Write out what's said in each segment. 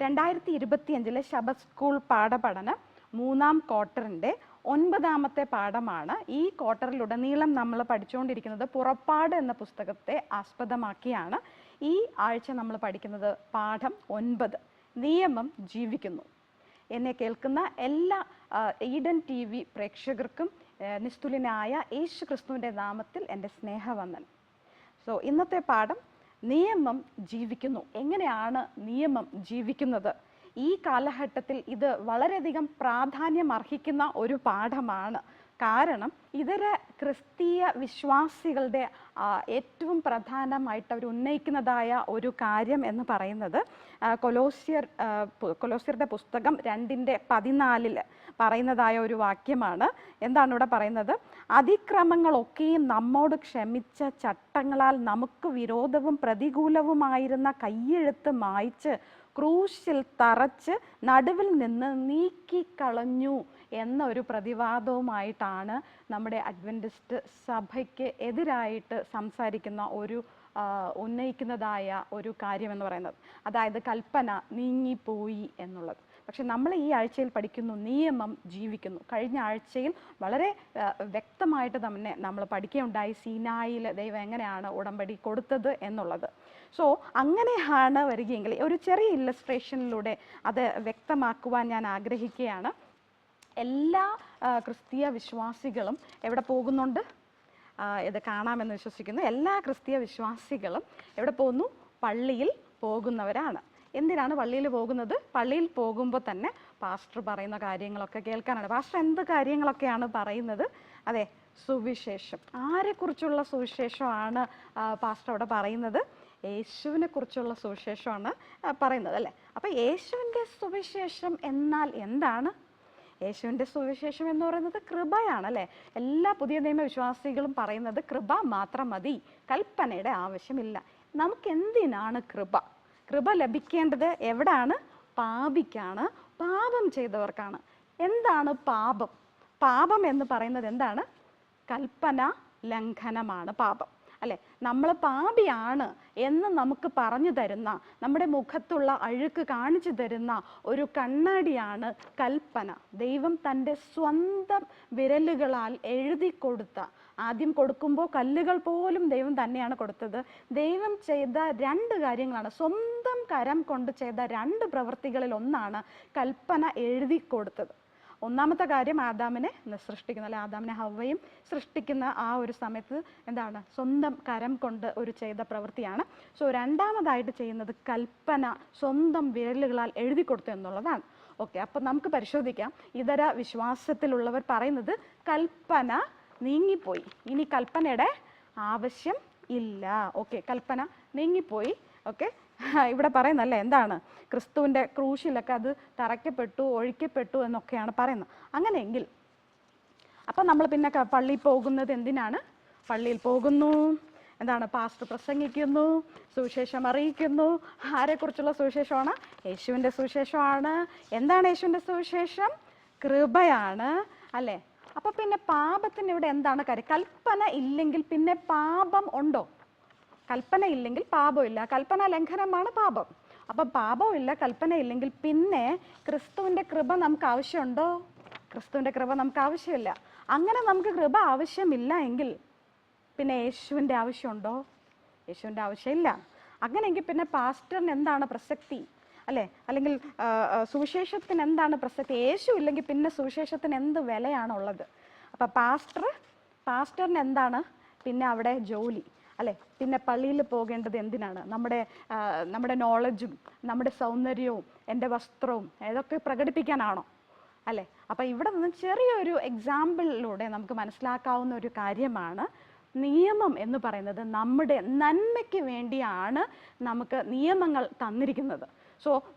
2025 ശബത്ത് സ്കൂൾ പാഠപഠനം 3-ാം ക്വാർട്ടറിൻ്റെ 9-ാമത്തെ പാഠമാണ്. ഈ ക്വാർട്ടറിലുടനീളം നമ്മൾ പഠിച്ചുകൊണ്ടിരിക്കുന്നത് പുറപ്പാട് എന്ന പുസ്തകത്തെ ആസ്പദമാക്കിയാണ്. ഈ ആഴ്ച നമ്മൾ പഠിക്കുന്നത് പാഠം 9, നിയമം ജീവിക്കുന്നു. എന്നെ കേൾക്കുന്ന എല്ലാ ഈഡൻ TV പ്രേക്ഷകർക്കും നിസ്തുല്യനായ യേശു ക്രിസ്തുവിൻ്റെ നാമത്തിൽ എൻ്റെ സ്നേഹവന്ദനം. ഇന്നത്തെ പാഠം നിയമം ജീവിക്കുന്നു. എങ്ങനെയാണ് നിയമം ജീവിക്കുന്നത്? ഈ കാലഘട്ടത്തിൽ ഇത് വളരെയധികം പ്രാധാന്യം അർഹിക്കുന്ന ഒരു പാഠമാണ്. കാരണം ഇതര ക്രിസ്തീയ വിശ്വാസികളുടെ ഏറ്റവും പ്രധാനമായിട്ട് അവർ ഉന്നയിക്കുന്നതായ ഒരു കാര്യം എന്ന് പറയുന്നത് കൊലോസ്യരുടെ പുസ്തകം 2:14 പറയുന്നതായ ഒരു വാക്യമാണ്. എന്താണ് ഇവിടെ പറയുന്നത്? അതിക്രമങ്ങളൊക്കെയും നമ്മോട് ക്ഷമിച്ച ചട്ടങ്ങളാൽ നമുക്ക് വിരോധവും പ്രതികൂലവുമായിരുന്ന കയ്യെഴുത്ത് മായ്ച്ച് ക്രൂശിൽ തറച്ച് നടുവിൽ നിന്ന് നീക്കിക്കളഞ്ഞു എന്നൊരു പ്രതിവാദവുമായിട്ടാണ് നമ്മുടെ അഡ്വെന്റിസ്റ്റ് സഭയ്ക്ക് എതിരായിട്ട് സംസാരിക്കുന്ന ഒരു ഉന്നയിക്കുന്നതായ ഒരു കാര്യം എന്ന് പറയുന്നത്. അതായത് കൽപ്പന നീങ്ങിപ്പോയി എന്നുള്ളത്. പക്ഷെ നമ്മൾ ഈ ആഴ്ചയിൽ പഠിക്കുന്നു നിയമം ജീവിക്കുന്നു. കഴിഞ്ഞ ആഴ്ചയിൽ വളരെ വ്യക്തമായിട്ട് തന്നെ നമ്മൾ പഠിക്കുകയുണ്ടായി സീനായിൽ ദൈവം എങ്ങനെയാണ് ഉടമ്പടി കൊടുത്തത് എന്നുള്ളത്. അങ്ങനെയാണ് വരികയെങ്കിൽ ഒരു ചെറിയ ഇല്ലസ്ട്രേഷനിലൂടെ അത് വ്യക്തമാക്കുവാൻ ഞാൻ ആഗ്രഹിക്കുകയാണ്. എല്ലാ ക്രിസ്തീയ വിശ്വാസികളും എവിടെ പോകുന്നുണ്ട്? ഇത് കാണാമെന്ന് വിശ്വസിക്കുന്നു. എല്ലാ ക്രിസ്തീയ വിശ്വാസികളും എവിടെ പോകുന്നു? പള്ളിയിൽ പോകുന്നവരാണ്. എന്തിനാണ് പള്ളിയിൽ പോകുന്നത്? പള്ളിയിൽ പോകുമ്പോൾ തന്നെ പാസ്റ്റർ പറയുന്ന കാര്യങ്ങളൊക്കെ കേൾക്കാനാണ്. പാസ്റ്റർ എന്ത് കാര്യങ്ങളൊക്കെയാണ് പറയുന്നത്? അതെ, സുവിശേഷം. ആരെക്കുറിച്ചുള്ള സുവിശേഷമാണ് പാസ്റ്റർ അവിടെ പറയുന്നത്? യേശുവിനെ കുറിച്ചുള്ള സുവിശേഷമാണ് പറയുന്നത്, അല്ലേ? അപ്പം യേശുവിൻ്റെ സുവിശേഷം എന്നാൽ എന്താണ്? യേശുവിൻ്റെ സുവിശേഷം എന്ന് പറയുന്നത് കൃപയാണ്, അല്ലേ? എല്ലാ പുതിയ നിയമ വിശ്വാസികളും പറയുന്നത് കൃപ മാത്രം മതി, കൽപ്പനയുടെ ആവശ്യമില്ല. നമുക്ക് എന്തിനാണ് കൃപ? കൃപ ലഭിക്കേണ്ടത് എവിടാണ്? പാപിക്കാണ്, പാപം ചെയ്തവർക്കാണ്. എന്താണ് പാപം? പാപം എന്ന് പറയുന്നത് എന്താണ്? കൽപ്പന ലംഘനമാണ് പാപം, അല്ലെ? നമ്മൾ പാപിയാണ് എന്ന് നമുക്ക് പറഞ്ഞു തരുന്ന, നമ്മുടെ മുഖത്തുള്ള അഴുക്ക് കാണിച്ചു തരുന്ന ഒരു കണ്ണാടിയാണ് കൽപ്പന. ദൈവം തൻ്റെ സ്വന്തം വിരലുകളാൽ എഴുതി കൊടുത്ത, ആദ്യം കൊടുക്കുമ്പോൾ കല്ലുകൾ പോലും ദൈവം തന്നെയാണ് കൊടുത്തത്. ദൈവം ചെയ്ത 2 കാര്യങ്ങളാണ്, സ്വന്തം കരം കൊണ്ട് ചെയ്ത 2 പ്രവൃത്തികളിൽ ഒന്നാണ് കൽപ്പന എഴുതി കൊടുത്തത്. ഒന്നാമത്തെ കാര്യം ആദാമിനെ സൃഷ്ടിക്കുന്ന, അല്ലെ, ആദാമിനെ ഹവ്വയും സൃഷ്ടിക്കുന്ന ആ ഒരു സമയത്ത് എന്താണ്? സ്വന്തം കരം കൊണ്ട് ഒരു ചെയ്ത പ്രവൃത്തിയാണ്. രണ്ടാമതായിട്ട് ചെയ്യുന്നത് കൽപ്പന സ്വന്തം വിരലുകളാൽ എഴുതി കൊടുത്തു എന്നുള്ളതാണ്. ഓക്കെ, അപ്പം നമുക്ക് പരിശോധിക്കാം. ഇതര വിശ്വാസത്തിലുള്ളവർ പറയുന്നത് കൽപ്പന നീങ്ങിപ്പോയി, ഇനി കൽപ്പനയുടെ ആവശ്യം ഇല്ല. ഓക്കെ, കൽപ്പന നീങ്ങിപ്പോയി. ഓക്കെ, ഇവിടെ പറയുന്നല്ലേ എന്താണ്? ക്രിസ്തുവിൻ്റെ ക്രൂശിലൊക്കെ അത് തറയ്ക്കപ്പെട്ടു, ഒഴിക്കപ്പെട്ടു എന്നൊക്കെയാണ് പറയുന്നത്. അങ്ങനെയെങ്കിൽ അപ്പം നമ്മൾ പിന്നെ പള്ളിയിൽ പോകുന്നത് എന്തിനാണ്? പള്ളിയിൽ പോകുന്നു, എന്താണ്? പാസ്റ്റർ പ്രസംഗിക്കുന്നു, സുവിശേഷം അറിയിക്കുന്നു. ആരെക്കുറിച്ചുള്ള സുവിശേഷമാണ്? യേശുവിൻ്റെ സുവിശേഷമാണ്. എന്താണ് യേശുവിൻ്റെ സുവിശേഷം? കൃപയാണ്, അല്ലേ? അപ്പം പിന്നെ പാപത്തിന് ഇവിടെ എന്താണ് കാര്യം? കൽപ്പന ഇല്ലെങ്കിൽ പിന്നെ പാപം ഉണ്ടോ? കൽപ്പന ഇല്ലെങ്കിൽ പാപമില്ല. കൽപ്പന ലംഘനമാണ് പാപം. അപ്പം പാപമില്ല, കൽപ്പന ഇല്ലെങ്കിൽ പിന്നെ ക്രിസ്തുവിൻ്റെ കൃപ നമുക്ക് ആവശ്യമുണ്ടോ? ക്രിസ്തുവിൻ്റെ കൃപ നമുക്ക് ആവശ്യമില്ല. അങ്ങനെ നമുക്ക് കൃപ ആവശ്യമില്ല എങ്കിൽ പിന്നെ യേശുവിൻ്റെ ആവശ്യമുണ്ടോ? യേശുവിൻ്റെ ആവശ്യമില്ല. അങ്ങനെയെങ്കിൽ പിന്നെ പാസ്റ്ററിന് എന്താണ് പ്രസക്തി, അല്ലേ? അല്ലെങ്കിൽ സുവിശേഷത്തിന് എന്താണ് പ്രസക്തി? യേശു ഇല്ലെങ്കിൽ പിന്നെ സുവിശേഷത്തിന് എന്ത് വിലയാണുള്ളത്? അപ്പം പാസ്റ്ററിന് എന്താണ് പിന്നെ അവിടെ ജോലി, അല്ലേ? പിന്നെ പള്ളിയിൽ പോകേണ്ടത് എന്തിനാണ്? നമ്മുടെ നോളജും നമ്മുടെ സൗന്ദര്യവും എൻ്റെ വസ്ത്രവും ഇതൊക്കെ പ്രകടിപ്പിക്കാനാണോ, അല്ലേ? അപ്പം ഇവിടെ നിന്ന് ചെറിയൊരു എക്സാമ്പിളിലൂടെ നമുക്ക് മനസ്സിലാക്കാവുന്ന ഒരു കാര്യമാണ്, നിയമം എന്ന് പറയുന്നത് നമ്മുടെ നന്മയ്ക്ക് വേണ്ടിയാണ് നമുക്ക് നിയമങ്ങൾ തന്നിരിക്കുന്നത്.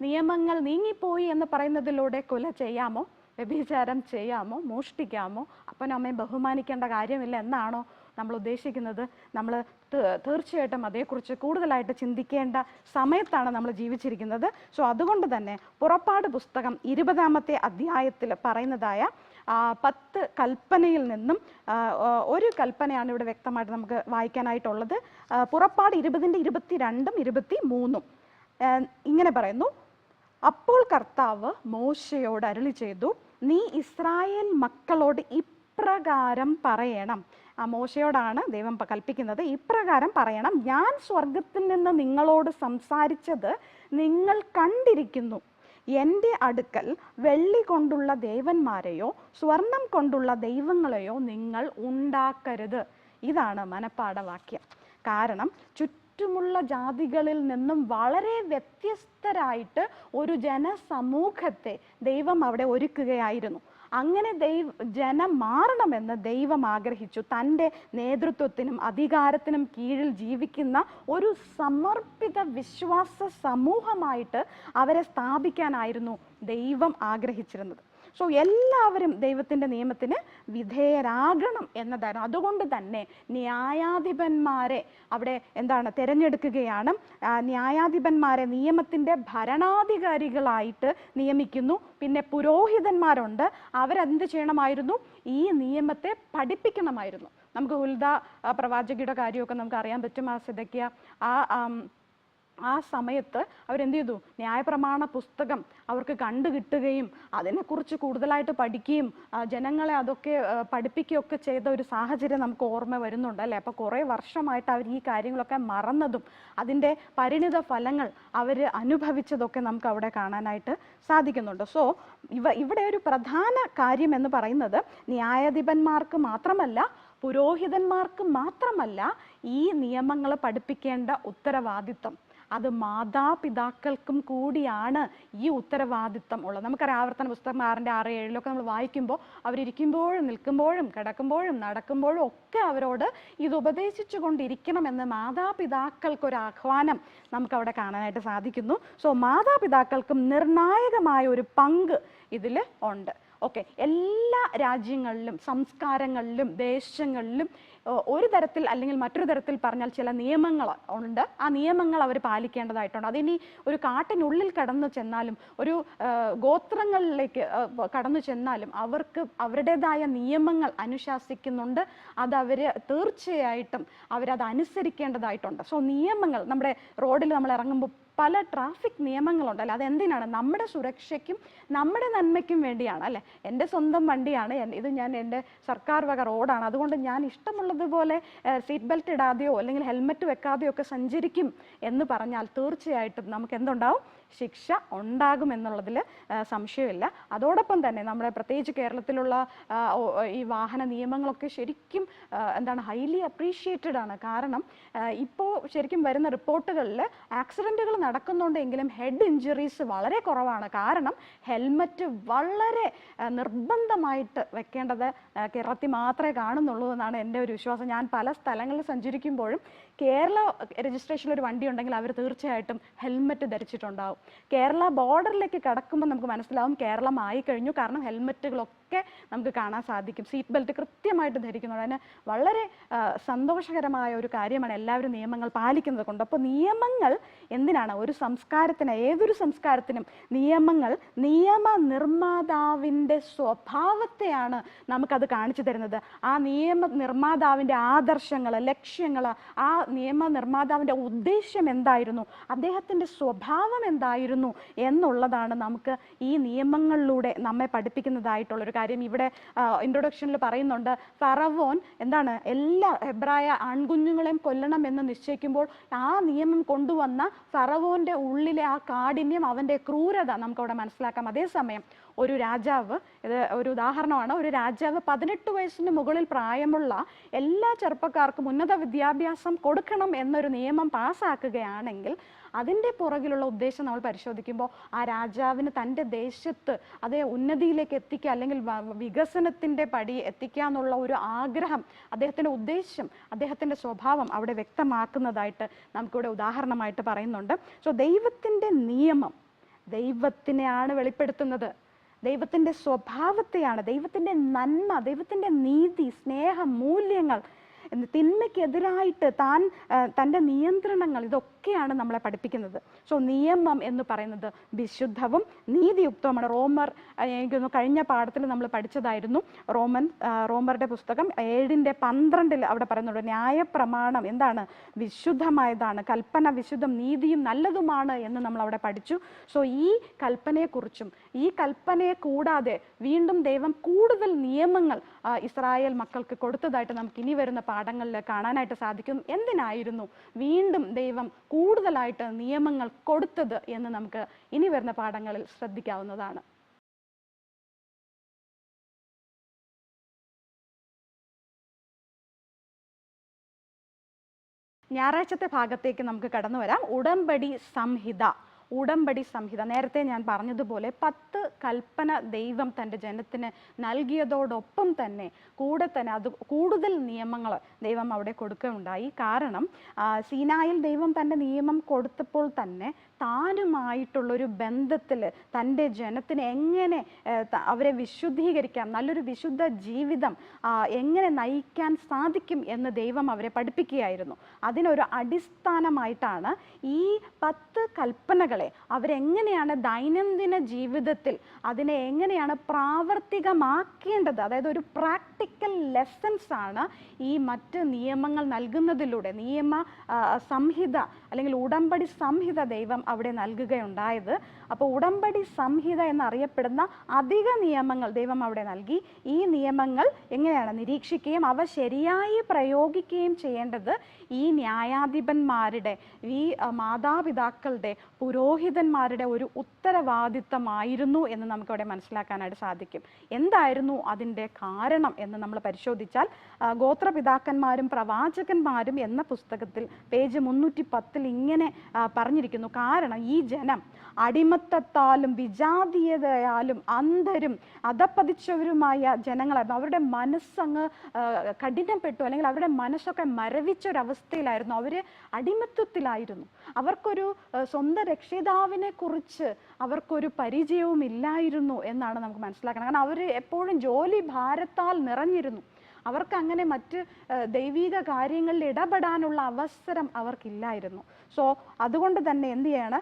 നിയമങ്ങൾ നീങ്ങിപ്പോയി എന്ന് പറയുന്നതിലൂടെ കൊല ചെയ്യാമോ, വ്യഭിചാരം ചെയ്യാമോ, മോഷ്ടിക്കാമോ, അപ്പനമ്മയെ ബഹുമാനിക്കേണ്ട കാര്യമില്ല എന്നാണോ നമ്മൾ ഉദ്ദേശിക്കുന്നത്? നമ്മൾ തീർച്ചയായിട്ടും അതേക്കുറിച്ച് കൂടുതലായിട്ട് ചിന്തിക്കേണ്ട സമയത്താണ് നമ്മൾ ജീവിച്ചിരിക്കുന്നത്. അതുകൊണ്ട് തന്നെ പുറപ്പാട് പുസ്തകം 20-ാമത്തെ അധ്യായത്തിൽ പറയുന്നതായ 10 കൽപ്പനയിൽ നിന്നും ഒരു കൽപ്പനയാണ് ഇവിടെ വ്യക്തമായിട്ട് നമുക്ക് വായിക്കാനായിട്ടുള്ളത്. പുറപ്പാട് 20-ന്റെ 22-ഉം 23-ഉം ഇങ്ങനെ പറയുന്നു: അപ്പോൾ കർത്താവ് മോശയോട് അരുളി ചെയ്തു, നീ ഇസ്രായേൽ മക്കളോട് ഇപ്രകാരം പറയണം. ആ മോശയോടാണ് ദൈവം കൽപ്പിക്കുന്നത്. ഇപ്രകാരം പറയണം, ഞാൻ സ്വർഗത്തിൽ നിന്ന് നിങ്ങളോട് സംസാരിച്ചത് നിങ്ങൾ കണ്ടിരിക്കുന്നു. എൻ്റെ അടുക്കൽ വെള്ളി കൊണ്ടുള്ള ദേവന്മാരെയോ സ്വർണം കൊണ്ടുള്ള ദൈവങ്ങളെയോ നിങ്ങൾ ഉണ്ടാക്കരുത്. ഇതാണ് മനപ്പാഠവാക്യം. കാരണം ചുറ്റുമുള്ള ജാതികളിൽ നിന്നും വളരെ വ്യത്യസ്തരായിട്ട് ഒരു ജനസമൂഹത്തെ ദൈവം അവിടെ ഒരുക്കുകയായിരുന്നു. അങ്ങനെ ജനം മാറണമെന്ന് ദൈവം ആഗ്രഹിച്ചു. തൻ്റെ നേതൃത്വത്തിനും അധികാരത്തിനും കീഴിൽ ജീവിക്കുന്ന ഒരു സമർപ്പിത വിശ്വാസ സമൂഹമായിട്ട് അവരെ സ്ഥാപിക്കാനായിരുന്നു ദൈവം ആഗ്രഹിച്ചിരുന്നത്. സോ എല്ലാവരും ദൈവത്തിൻ്റെ നിയമത്തിന് വിധേയരാകണം എന്നതായിരുന്നു. അതുകൊണ്ട് തന്നെ ന്യായാധിപന്മാരെ അവിടെ തിരഞ്ഞെടുക്കുകയാണ്. ന്യായാധിപന്മാരെ നിയമത്തിൻ്റെ ഭരണാധികാരികളായിട്ട് നിയമിക്കുന്നു. പിന്നെ പുരോഹിതന്മാരുണ്ട്. അവരെന്ത് ചെയ്യണമായിരുന്നു? ഈ നിയമത്തെ പഠിപ്പിക്കണമായിരുന്നു. നമുക്ക് ഹുൽദ പ്രവാചകിയുടെ കാര്യമൊക്കെ നമുക്ക് അറിയാൻ പറ്റും. ആ സിദക്കിയ ആ സമയത്ത് അവരെന്ത് ചെയ്തു? ന്യായപ്രമാണ പുസ്തകം അവർക്ക് കണ്ടു കിട്ടുകയും അതിനെക്കുറിച്ച് കൂടുതലായിട്ട് പഠിക്കുകയും ജനങ്ങളെ അതൊക്കെ പഠിപ്പിക്കുകയൊക്കെ ചെയ്ത ഒരു സാഹചര്യം നമുക്ക് ഓർമ്മ വരുന്നുണ്ട് അല്ലേ? അപ്പോൾ കുറേ വർഷമായിട്ട് അവർ ഈ കാര്യങ്ങളൊക്കെ മറന്നതും അതിൻ്റെ പരിണിത ഫലങ്ങൾ അവർ അനുഭവിച്ചതൊക്കെ നമുക്ക് അവിടെ കാണാനായിട്ട് സാധിക്കുന്നുണ്ട്. സോ ഇവിടെ ഒരു പ്രധാന കാര്യം എന്ന് പറയുന്നത് ന്യായാധിപന്മാർക്ക് മാത്രമല്ല, പുരോഹിതന്മാർക്ക് മാത്രമല്ല ഈ നിയമങ്ങൾ പഠിപ്പിക്കേണ്ട ഉത്തരവാദിത്വം, അത് മാതാപിതാക്കൾക്കും കൂടിയാണ് ഈ ഉത്തരവാദിത്തം ഉള്ളത്. നമുക്കറിയാം, ആവർത്തന പുസ്തകം 6-7 നമ്മൾ വായിക്കുമ്പോൾ അവരിയ്ക്കുമ്പോഴും നിൽക്കുമ്പോഴും കിടക്കുമ്പോഴും നടക്കുമ്പോഴും ഒക്കെ അവരോട് ഇത് ഉപദേശിച്ചു കൊണ്ടിരിക്കണമെന്ന് മാതാപിതാക്കൾക്കൊരു ആഹ്വാനം നമുക്കവിടെ കാണാനായിട്ട് സാധിക്കുന്നു. സോ മാതാപിതാക്കൾക്കും നിർണായകമായ ഒരു പങ്ക് ഇതിൽ ഉണ്ട്. ഓക്കെ, എല്ലാ രാജ്യങ്ങളിലും സംസ്കാരങ്ങളിലും ദേശങ്ങളിലും ഒരു തരത്തിൽ അല്ലെങ്കിൽ മറ്റൊരു തരത്തിൽ പറഞ്ഞാൽ ചില നിയമങ്ങൾ ഉണ്ട്. ആ നിയമങ്ങൾ അവർ പാലിക്കേണ്ടതായിട്ടുണ്ട്. അതിനി ഒരു കാട്ടിനുള്ളിൽ കടന്നു ചെന്നാലും ഒരു ഗോത്രങ്ങളിലേക്ക് കടന്നു ചെന്നാലും അവർക്ക് അവരുടേതായ നിയമങ്ങൾ അനുശാസിക്കുന്നുണ്ട്. അതവർ തീർച്ചയായിട്ടും അവരത് അനുസരിക്കേണ്ടതായിട്ടുണ്ട്. സോ നിയമങ്ങൾ, നമ്മുടെ റോഡിൽ നമ്മൾ ഇറങ്ങുമ്പോൾ പല ട്രാഫിക് നിയമങ്ങളുണ്ടല്ലോ. അതെന്തിനാണ്? നമ്മുടെ സുരക്ഷയ്ക്കും നമ്മുടെ നന്മയ്ക്കും വേണ്ടിയാണ് അല്ലേ? എൻ്റെ സ്വന്തം വണ്ടിയാണ്, ഇത് ഞാൻ എൻ്റെ സർക്കാർ വക റോഡാണ്, അതുകൊണ്ട് ഞാൻ ഇഷ്ടമുള്ളതുപോലെ സീറ്റ് ബെൽറ്റ് ഇടാതെയോ അല്ലെങ്കിൽ ഹെൽമെറ്റ് വെക്കാതെയോ ഒക്കെ സഞ്ചരിക്കും എന്ന് പറഞ്ഞാൽ തീർച്ചയായിട്ടും നമുക്ക് എന്തുണ്ടാവും? ശിക്ഷ ഉണ്ടാകുമെന്നുള്ളതിൽ സംശയമില്ല. അതോടൊപ്പം തന്നെ നമ്മുടെ പ്രത്യേകിച്ച് കേരളത്തിലുള്ള ഈ വാഹന നിയമങ്ങളൊക്കെ ശരിക്കും ഹൈലി അപ്രീഷിയേറ്റഡ് ആണ്. കാരണം ഇപ്പോൾ ശരിക്കും വരുന്ന റിപ്പോർട്ടുകളിൽ ആക്സിഡൻറ്റുകൾ നടക്കുന്നുണ്ടെങ്കിലും ഹെഡ് ഇഞ്ചുറീസ് വളരെ കുറവാണ്. കാരണം ഹെൽമറ്റ് വളരെ നിർബന്ധമായിട്ട് വെക്കേണ്ടത് കേരളത്തിൽ മാത്രമേ കാണുന്നുള്ളൂ എന്നാണ് എൻ്റെ ഒരു വിശ്വാസം. ഞാൻ പല സ്ഥലങ്ങളിൽ സഞ്ചരിക്കുമ്പോഴും കേരള രജിസ്ട്രേഷനിൽ ഒരു വണ്ടി ഉണ്ടെങ്കിൽ അവർ തീർച്ചയായിട്ടും ഹെൽമറ്റ് ധരിച്ചിട്ടുണ്ടാവും. കേരള ബോർഡറിലേക്ക് കടക്കുമ്പോൾ നമുക്ക് മനസ്സിലാവും കേരളമായി കഴിഞ്ഞു. കാരണം ഹെൽമറ്റുകളൊക്കെ നമുക്ക് കാണാൻ സാധിക്കും. സീറ്റ് ബെൽറ്റ് കൃത്യമായിട്ട് ധരിക്കുന്നുണ്ട്. അതിന് വളരെ സന്തോഷകരമായ ഒരു കാര്യമാണ് എല്ലാവരും നിയമങ്ങൾ പാലിക്കുന്നത് കൊണ്ട്. അപ്പോൾ നിയമങ്ങൾ എന്തിനാണ്? ഒരു സംസ്കാരത്തിന്, ഏതൊരു സംസ്കാരത്തിനും നിയമങ്ങൾ നിയമനിർമ്മാതാവിൻ്റെ സ്വഭാവത്തെയാണ് നമുക്കത് കാണിച്ചു തരുന്നത്. ആ നിയമ നിർമ്മാതാവിൻ്റെ ആദർശങ്ങൾ, ലക്ഷ്യങ്ങൾ, ആ നിയമനിർമ്മാതാവിൻ്റെ ഉദ്ദേശ്യം എന്തായിരുന്നു, അദ്ദേഹത്തിൻ്റെ സ്വഭാവം എന്തായിരുന്നു എന്നുള്ളതാണ് നമുക്ക് ഈ നിയമങ്ങളിലൂടെ നമ്മെ പഠിപ്പിക്കുന്നതായിട്ടുള്ളൊരു കാര്യം. ഇവിടെ ഇൻട്രൊഡക്ഷനിൽ പറയുന്നുണ്ട്, ഫറവോൻ എല്ലാ ഹെബ്രായ ആൺകുഞ്ഞുങ്ങളെയും കൊല്ലണം എന്ന് നിശ്ചയിക്കുമ്പോൾ ആ നിയമം കൊണ്ടുവന്ന ഫറവോൻ്റെ ഉള്ളിലെ ആ കാഠിന്യം, അവൻ്റെ ക്രൂരത നമുക്കവിടെ മനസ്സിലാക്കാം. അതേസമയം ഒരു രാജാവ്, ഇത് ഒരു ഉദാഹരണമാണ്, ഒരു രാജാവ് 18 വയസ്സിന് മുകളിൽ പ്രായമുള്ള എല്ലാ ചെറുപ്പക്കാർക്കും ഉന്നത വിദ്യാഭ്യാസം കൊടുക്കണം എന്നൊരു നിയമം പാസ്സാക്കുകയാണെങ്കിൽ അതിൻ്റെ പുറകിലുള്ള ഉദ്ദേശം നമ്മൾ പരിശോധിക്കുമ്പോൾ ആ രാജാവിന് തൻ്റെ ദേശത്ത് അതേ ഉന്നതിയിലേക്ക് എത്തിക്കുക അല്ലെങ്കിൽ വികസനത്തിൻ്റെ പടി എത്തിക്കുക എന്നുള്ള ഒരു ആഗ്രഹം, അദ്ദേഹത്തിൻ്റെ ഉദ്ദേശം, അദ്ദേഹത്തിൻ്റെ സ്വഭാവം അവിടെ വ്യക്തമാക്കുന്നതായിട്ട് നമുക്കിവിടെ ഉദാഹരണമായിട്ട് പറയുന്നുണ്ട്. സോ ദൈവത്തിൻ്റെ നിയമം ദൈവത്തിനെയാണ് വെളിപ്പെടുത്തുന്നത്, ദൈവത്തിൻ്റെ സ്വഭാവത്തെയാണ്, ദൈവത്തിൻ്റെ നന്മ, ദൈവത്തിൻ്റെ നീതി, സ്നേഹം, മൂല്യങ്ങൾ തിന്മയ്ക്കെതിരായിട്ട് തൻ്റെ നിയന്ത്രണങ്ങൾ, ഇതൊക്കെയാണ് നമ്മളെ പഠിപ്പിക്കുന്നത്. സോ നിയമം എന്ന് പറയുന്നത് വിശുദ്ധവും നീതിയുക്തവുമാണ്. എനിക്കൊന്ന് കഴിഞ്ഞ പാഠത്തിൽ നമ്മൾ പഠിച്ചതായിരുന്നു. റോമറുടെ പുസ്തകം 7:12 അവിടെ പറയുന്നുണ്ട്, ന്യായപ്രമാണം എന്താണ്? വിശുദ്ധമായതാണ്. കൽപ്പന വിശുദ്ധം, നീതിയും നല്ലതുമാണ് എന്ന് നമ്മൾ അവിടെ പഠിച്ചു. സോ ഈ കൽപ്പനയെക്കുറിച്ചും ഈ കൽപ്പനയെ കൂടാതെ വീണ്ടും ദൈവം കൂടുതൽ നിയമങ്ങൾ ഇസ്രായേൽ മക്കൾക്ക് കൊടുത്തതായിട്ട് നമുക്ക് ഇനി വരുന്ന പാഠങ്ങളിൽ കാണാനായിട്ട് സാധിക്കും. എന്തിനായിരുന്നു വീണ്ടും ദൈവം കൂടുതലായിട്ട് നിയമങ്ങൾ കൊടുത്തത് എന്ന് നമുക്ക് ഇനി വരുന്ന പാഠങ്ങളിൽ ശ്രദ്ധിക്കാവുന്നതാണ്. ഞായറാഴ്ചത്തെ ഭാഗത്തേക്ക് നമുക്ക് കടന്നു വരാം. ഉടമ്പടി സംഹിത. നേരത്തെ ഞാൻ പറഞ്ഞതുപോലെ 10 കൽപ്പന ദൈവം തൻ്റെ ജനത്തിന് നൽകിയതോടൊപ്പം തന്നെ അത് കൂടുതൽ നിയമങ്ങൾ ദൈവം അവിടെ കൊടുക്കുകയുണ്ടായി. കാരണം സീനായിൽ ദൈവം തൻ്റെ നിയമം കൊടുത്തപ്പോൾ തന്നെ താനുമായിട്ടുള്ളൊരു ബന്ധത്തിൽ തൻ്റെ ജനത്തിന് എങ്ങനെ അവരെ വിശുദ്ധീകരിക്കാം, നല്ലൊരു വിശുദ്ധ ജീവിതം എങ്ങനെ നയിക്കാൻ സാധിക്കും എന്ന് ദൈവം അവരെ പഠിപ്പിക്കുകയായിരുന്നു. അതിനൊരു അടിസ്ഥാനമായിട്ടാണ് ഈ 10 കൽപ്പനകളെ അവരെങ്ങനെയാണ് ദൈനംദിന ജീവിതത്തിൽ അതിനെ എങ്ങനെയാണ് പ്രാവർത്തികമാക്കേണ്ടത്, അതായത് ഒരു പ്രാക്ടിക്കൽ ലെസൺസ് ആണ് ഈ മറ്റ് നിയമങ്ങൾ നൽകുന്നതിലൂടെ, നിയമ സംഹിത അല്ലെങ്കിൽ ഉടമ്പടി സംഹിത ദൈവം അവിടെ നൽകുകയുണ്ടായത്. അപ്പോൾ ഉടമ്പടി സംഹിത എന്നറിയപ്പെടുന്ന അധിക നിയമങ്ങൾ ദൈവം അവിടെ നൽകി. ഈ നിയമങ്ങൾ എങ്ങനെയാണ് നിരീക്ഷിക്കുകയും അവ ശരിയായി പ്രയോഗിക്കുകയും ചെയ്യേണ്ടത് ഈ ന്യായാധിപന്മാരുടെ, ഈ മാതാപിതാക്കളുടെ, പുരോഹിതന്മാരുടെ ഒരു ഉത്തരവാദിത്തമായിരുന്നു എന്ന് നമുക്കവിടെ മനസ്സിലാക്കാനായിട്ട് സാധിക്കും. എന്തായിരുന്നു അതിൻ്റെ കാരണം എന്ന് നമ്മൾ പരിശോധിച്ചാൽ, ഗോത്രപിതാക്കന്മാരും പ്രവാചകന്മാരും എന്ന പുസ്തകത്തിൽ പേജ് 310 ഇങ്ങനെ പറഞ്ഞിരിക്കുന്നു. കാരണം ഈ ജനം അടിമത്തത്താലും വിജാതീയതയാലും അന്ധരും അധപ്പതിച്ചവരുമായ ജനങ്ങളായിരുന്നു. അവരുടെ മനസ്സങ്ങ് കഠിനപ്പെട്ടു, അല്ലെങ്കിൽ അവരുടെ മനസ്സൊക്കെ മരവിച്ചൊരവസ്ഥയിലായിരുന്നു. അവർ അടിമത്തത്തിലായിരുന്നു. അവർക്കൊരു സ്വന്തം രക്ഷിതാവിനെ കുറിച്ച് അവർക്കൊരു പരിചയവും ഇല്ലായിരുന്നു എന്നാണ് നമുക്ക് മനസ്സിലാക്കണം. കാരണം അവർ എപ്പോഴും ജോലി ഭാരത്താൽ നിറഞ്ഞിരുന്നു. അവർക്ക് അങ്ങനെ മറ്റ് ദൈവിക കാര്യങ്ങളിൽ ഇടപെടാനുള്ള അവസരം അവർക്കില്ലായിരുന്നു. സോ അതുകൊണ്ട് തന്നെ എന്ത് ചെയ്യാണ്,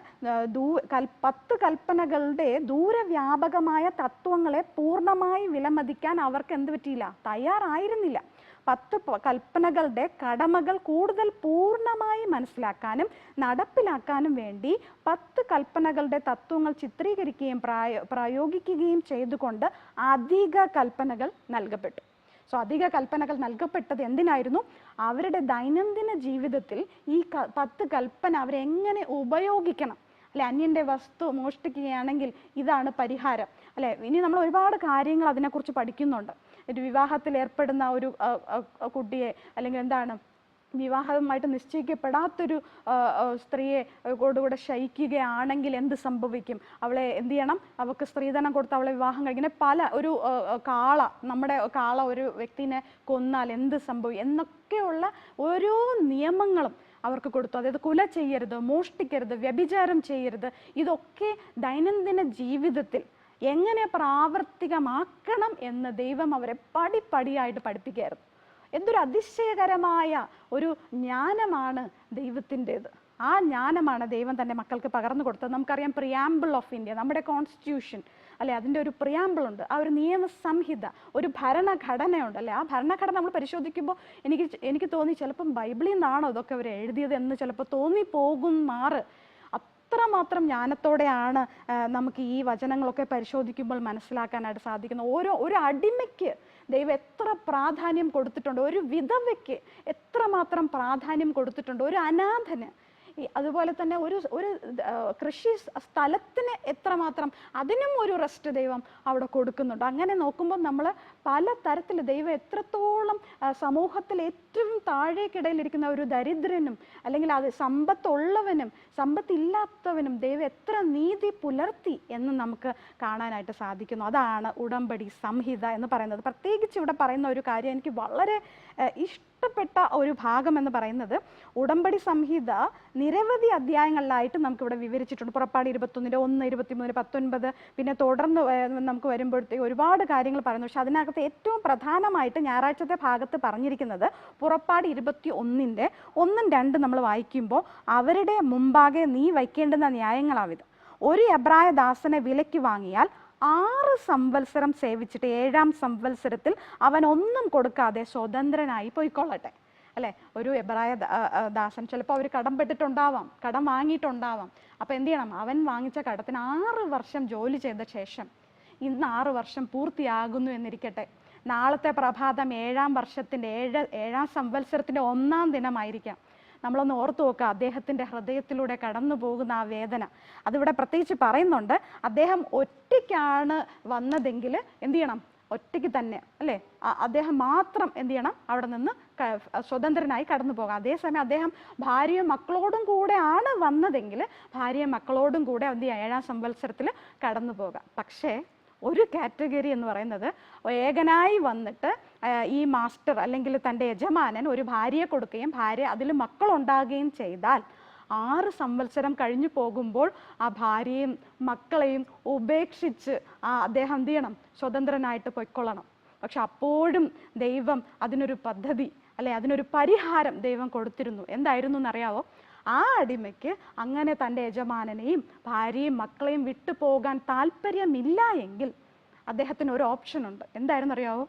10 കൽപ്പനകളുടെ ദൂരവ്യാപകമായ തത്വങ്ങളെ പൂർണ്ണമായി വിലമതിക്കാൻ അവർക്ക് എന്ത് പറ്റിയില്ല, തയ്യാറായിരുന്നില്ല. 10 കൽപ്പനകളുടെ കടമകൾ കൂടുതൽ പൂർണ്ണമായി മനസ്സിലാക്കാനും നടപ്പിലാക്കാനും വേണ്ടി 10 കൽപ്പനകളുടെ തത്വങ്ങൾ ചിത്രീകരിക്കുകയും പ്രയോഗിക്കുകയും ചെയ്തുകൊണ്ട് അധിക കൽപ്പനകൾ നൽകപ്പെട്ടു. സോ അധിക കൽപ്പനകൾ നൽകപ്പെട്ടത് എന്തിനായിരുന്നു? അവരുടെ ദൈനംദിന ജീവിതത്തിൽ ഈ 10 കൽപ്പന അവരെങ്ങനെ ഉപയോഗിക്കണം. അല്ലെ, അന്യൻ്റെ വസ്തു മോഷ്ടിക്കുകയാണെങ്കിൽ ഇതാണ് പരിഹാരം. അല്ലെ, ഇനി നമ്മൾ ഒരുപാട് കാര്യങ്ങൾ അതിനെക്കുറിച്ച് പഠിക്കുന്നുണ്ട്. ഒരു വിവാഹത്തിൽ ഏർപ്പെടുന്ന ഒരു കുട്ടിയെ, അല്ലെങ്കിൽ എന്താണ്, വിവാഹമായിട്ട് നിശ്ചയിക്കപ്പെടാത്തൊരു സ്ത്രീയെ കൂടെ ശയിക്കുകയാണെങ്കിൽ എന്ത് സംഭവിക്കും, അവളെ എന്ത് ചെയ്യണം, അവൾക്ക് സ്ത്രീധനം കൊടുത്ത് അവളെ വിവാഹം കഴിക്കുന്ന ഒരു നമ്മുടെ കാള ഒരു വ്യക്തിനെ കൊന്നാൽ എന്ത് സംഭവിക്കും എന്നൊക്കെയുള്ള ഓരോ നിയമങ്ങളും അവർക്ക് കൊടുത്തു. അതായത് കുല ചെയ്യരുത്, മോഷ്ടിക്കരുത്, വ്യഭിചാരം ചെയ്യരുത്. ഇതൊക്കെ ദൈനംദിന ജീവിതത്തിൽ എങ്ങനെ പ്രാവർത്തികമാക്കണം എന്ന് ദൈവം അവരെ പടിപടിയായിട്ട് പഠിപ്പിക്കുകയായിരുന്നു. എന്തൊരു അതിശയകരമായ ഒരു ജ്ഞാനമാണ് ദൈവത്തിൻ്റെത്. ആ ജ്ഞാനമാണ് ദൈവം തൻ്റെ മക്കൾക്ക് പകർന്നു കൊടുത്തത്. നമുക്കറിയാം, പ്രിയാമ്പിൾ ഓഫ് ഇന്ത്യ, നമ്മുടെ കോൺസ്റ്റിറ്റ്യൂഷൻ അല്ലെ, അതിൻ്റെ ഒരു പ്രിയാമ്പിൾ ഉണ്ട്. ആ ഒരു നിയമസംഹിത, ഒരു ഭരണഘടനയുണ്ട് അല്ലെ. ആ ഭരണഘടന നമ്മൾ പരിശോധിക്കുമ്പോൾ എനിക്ക് തോന്നി ചിലപ്പം ബൈബിളിൽ നിന്നാണോ ഇതൊക്കെ അവർ എഴുതിയത് എന്ന് ചിലപ്പോൾ തോന്നിപ്പോകുമാറ്. അത്രമാത്രം ജ്ഞാനത്തോടെയാണ് നമുക്ക് ഈ വചനങ്ങളൊക്കെ പരിശോധിക്കുമ്പോൾ മനസ്സിലാക്കാനായിട്ട് സാധിക്കുന്നത്. ഒരു അടിമയ്ക്ക് ദൈവം എത്ര പ്രാധാന്യം കൊടുത്തിട്ടുണ്ട്, ഒരു വിധവയ്ക്ക് എത്രമാത്രം പ്രാധാന്യം കൊടുത്തിട്ടുണ്ട്, ഒരു അനാഥന്, അതുപോലെ തന്നെ ഒരു കൃഷി സ്ഥലത്തിന് എത്രമാത്രം, അതിനും ഒരു റെസ്റ്റ് ദൈവം അവിടെ കൊടുക്കുന്നുണ്ട്. അങ്ങനെ നോക്കുമ്പോൾ നമ്മൾ പല തരത്തിൽ ദൈവം എത്രത്തോളം സമൂഹത്തിൽ ഏറ്റവും താഴേക്കിടയിലിരിക്കുന്ന ഒരു ദരിദ്രനും, അല്ലെങ്കിൽ അത് സമ്പത്തുള്ളവനും സമ്പത്തില്ലാത്തവനും ദൈവം എത്ര നീതി പുലർത്തി എന്ന് നമുക്ക് കാണാനായിട്ട് സാധിക്കുന്നു. അതാണ് ഉടമ്പടി സംഹിത എന്ന് പറയുന്നത്. പ്രത്യേകിച്ച് ഇവിടെ പറയുന്ന ഒരു കാര്യം എനിക്ക് വളരെ ഇഷ്ടപ്പെട്ട ഒരു ഭാഗം എന്ന് പറയുന്നത് ഉടമ്പടി സംഹിത നിരവധി അധ്യായങ്ങളിലായിട്ട് നമുക്കിവിടെ വിവരിച്ചിട്ടുണ്ട്. പുറപ്പാട് 21, 1, 23, 19, പിന്നെ തുടർന്ന് നമുക്ക് വരുമ്പോഴത്തേക്ക് ഒരുപാട് കാര്യങ്ങൾ പറയുന്നു. പക്ഷെ അതിനകത്ത് ഏറ്റവും പ്രധാനമായിട്ട് ഞായറാഴ്ചത്തെ ഭാഗത്ത് പറഞ്ഞിരിക്കുന്നത് പുറപ്പാട് 21-ന്റെ 1, 2 നമ്മൾ വായിക്കുമ്പോൾ അവരുടെ മുമ്പാകെ നീ വയ്ക്കേണ്ടുന്ന ന്യായങ്ങളാവിത്. ഒരു എബ്രായ ദാസനെ വിലയ്ക്ക് വാങ്ങിയാൽ 6 സംവത്സരം സേവിച്ചിട്ട് 7-ാം സംവത്സരത്തിൽ അവൻ ഒന്നും കൊടുക്കാതെ സ്വതന്ത്രനായി പോയിക്കൊള്ളട്ടെ. അല്ലെ, ഒരു എബ്രായ ദാസൻ ചിലപ്പോൾ അവർ കടം പെട്ടിട്ടുണ്ടാവാം, കടം വാങ്ങിയിട്ടുണ്ടാവാം. അപ്പം എന്ത് ചെയ്യണം? അവൻ വാങ്ങിച്ച കടത്തിന് 6 വർഷം ജോലി ചെയ്ത ശേഷം, ഇന്ന് 6 വർഷം പൂർത്തിയാകുന്നു എന്നിരിക്കട്ടെ, നാളത്തെ പ്രഭാതം 7-ാം സംവത്സരത്തിൻ്റെ 1-ാം ദിനമായിരിക്കാം. നമ്മളൊന്ന് ഓർത്തു നോക്കുക, അദ്ദേഹത്തിൻ്റെ ഹൃദയത്തിലൂടെ കടന്നു പോകുന്ന ആ വേദന. അതിവിടെ പ്രത്യേകിച്ച് പറയുന്നുണ്ട്. അദ്ദേഹം ഒറ്റയ്ക്കാണ് വന്നതെങ്കിൽ എന്ത് ചെയ്യണം? ഒറ്റയ്ക്ക് തന്നെ, അല്ലേ, അദ്ദേഹം മാത്രം എന്ത് ചെയ്യണം? അവിടെ നിന്ന് സ്വതന്ത്രനായി കടന്നു പോകാം. അതേസമയം അദ്ദേഹം ഭാര്യയും മക്കളോടും കൂടെ ആണ് വന്നതെങ്കിൽ ഭാര്യയും മക്കളോടും കൂടെ എന്ത് ചെയ്യുക? 7-ാം സംവത്സരത്തിൽ കടന്നു പോകാം. പക്ഷേ ഒരു കാറ്റഗറി എന്ന് പറയുന്നത്, ഏകനായി വന്നിട്ട് ഈ മാസ്റ്റർ അല്ലെങ്കിൽ തൻ്റെ യജമാനൻ ഒരു ഭാര്യയെ കൊടുക്കുകയും ഭാര്യ അതിൽ മക്കളുണ്ടാകുകയും ചെയ്താൽ 6 സംവത്സരം കഴിഞ്ഞു പോകുമ്പോൾ ആ ഭാര്യയും മക്കളെയും ഉപേക്ഷിച്ച് അദ്ദേഹം എന്ത് ചെയ്യണം? സ്വതന്ത്രനായിട്ട് പൊയ്ക്കൊള്ളണം. പക്ഷെ അപ്പോഴും ദൈവം അതിനൊരു പദ്ധതി, അല്ലെ, അതിനൊരു പരിഹാരം ദൈവം കൊടുത്തിരുന്നു. എന്തായിരുന്നു എന്നറിയാവോ? ആ അടിമയ്ക്ക് അങ്ങനെ തൻ്റെ യജമാനനെയും ഭാര്യയും മക്കളെയും വിട്ടുപോകാൻ താല്പര്യമില്ല എങ്കിൽ അദ്ദേഹത്തിന് ഒരു ഓപ്ഷൻ ഉണ്ട്. എന്തായിരുന്നു അറിയാവോ?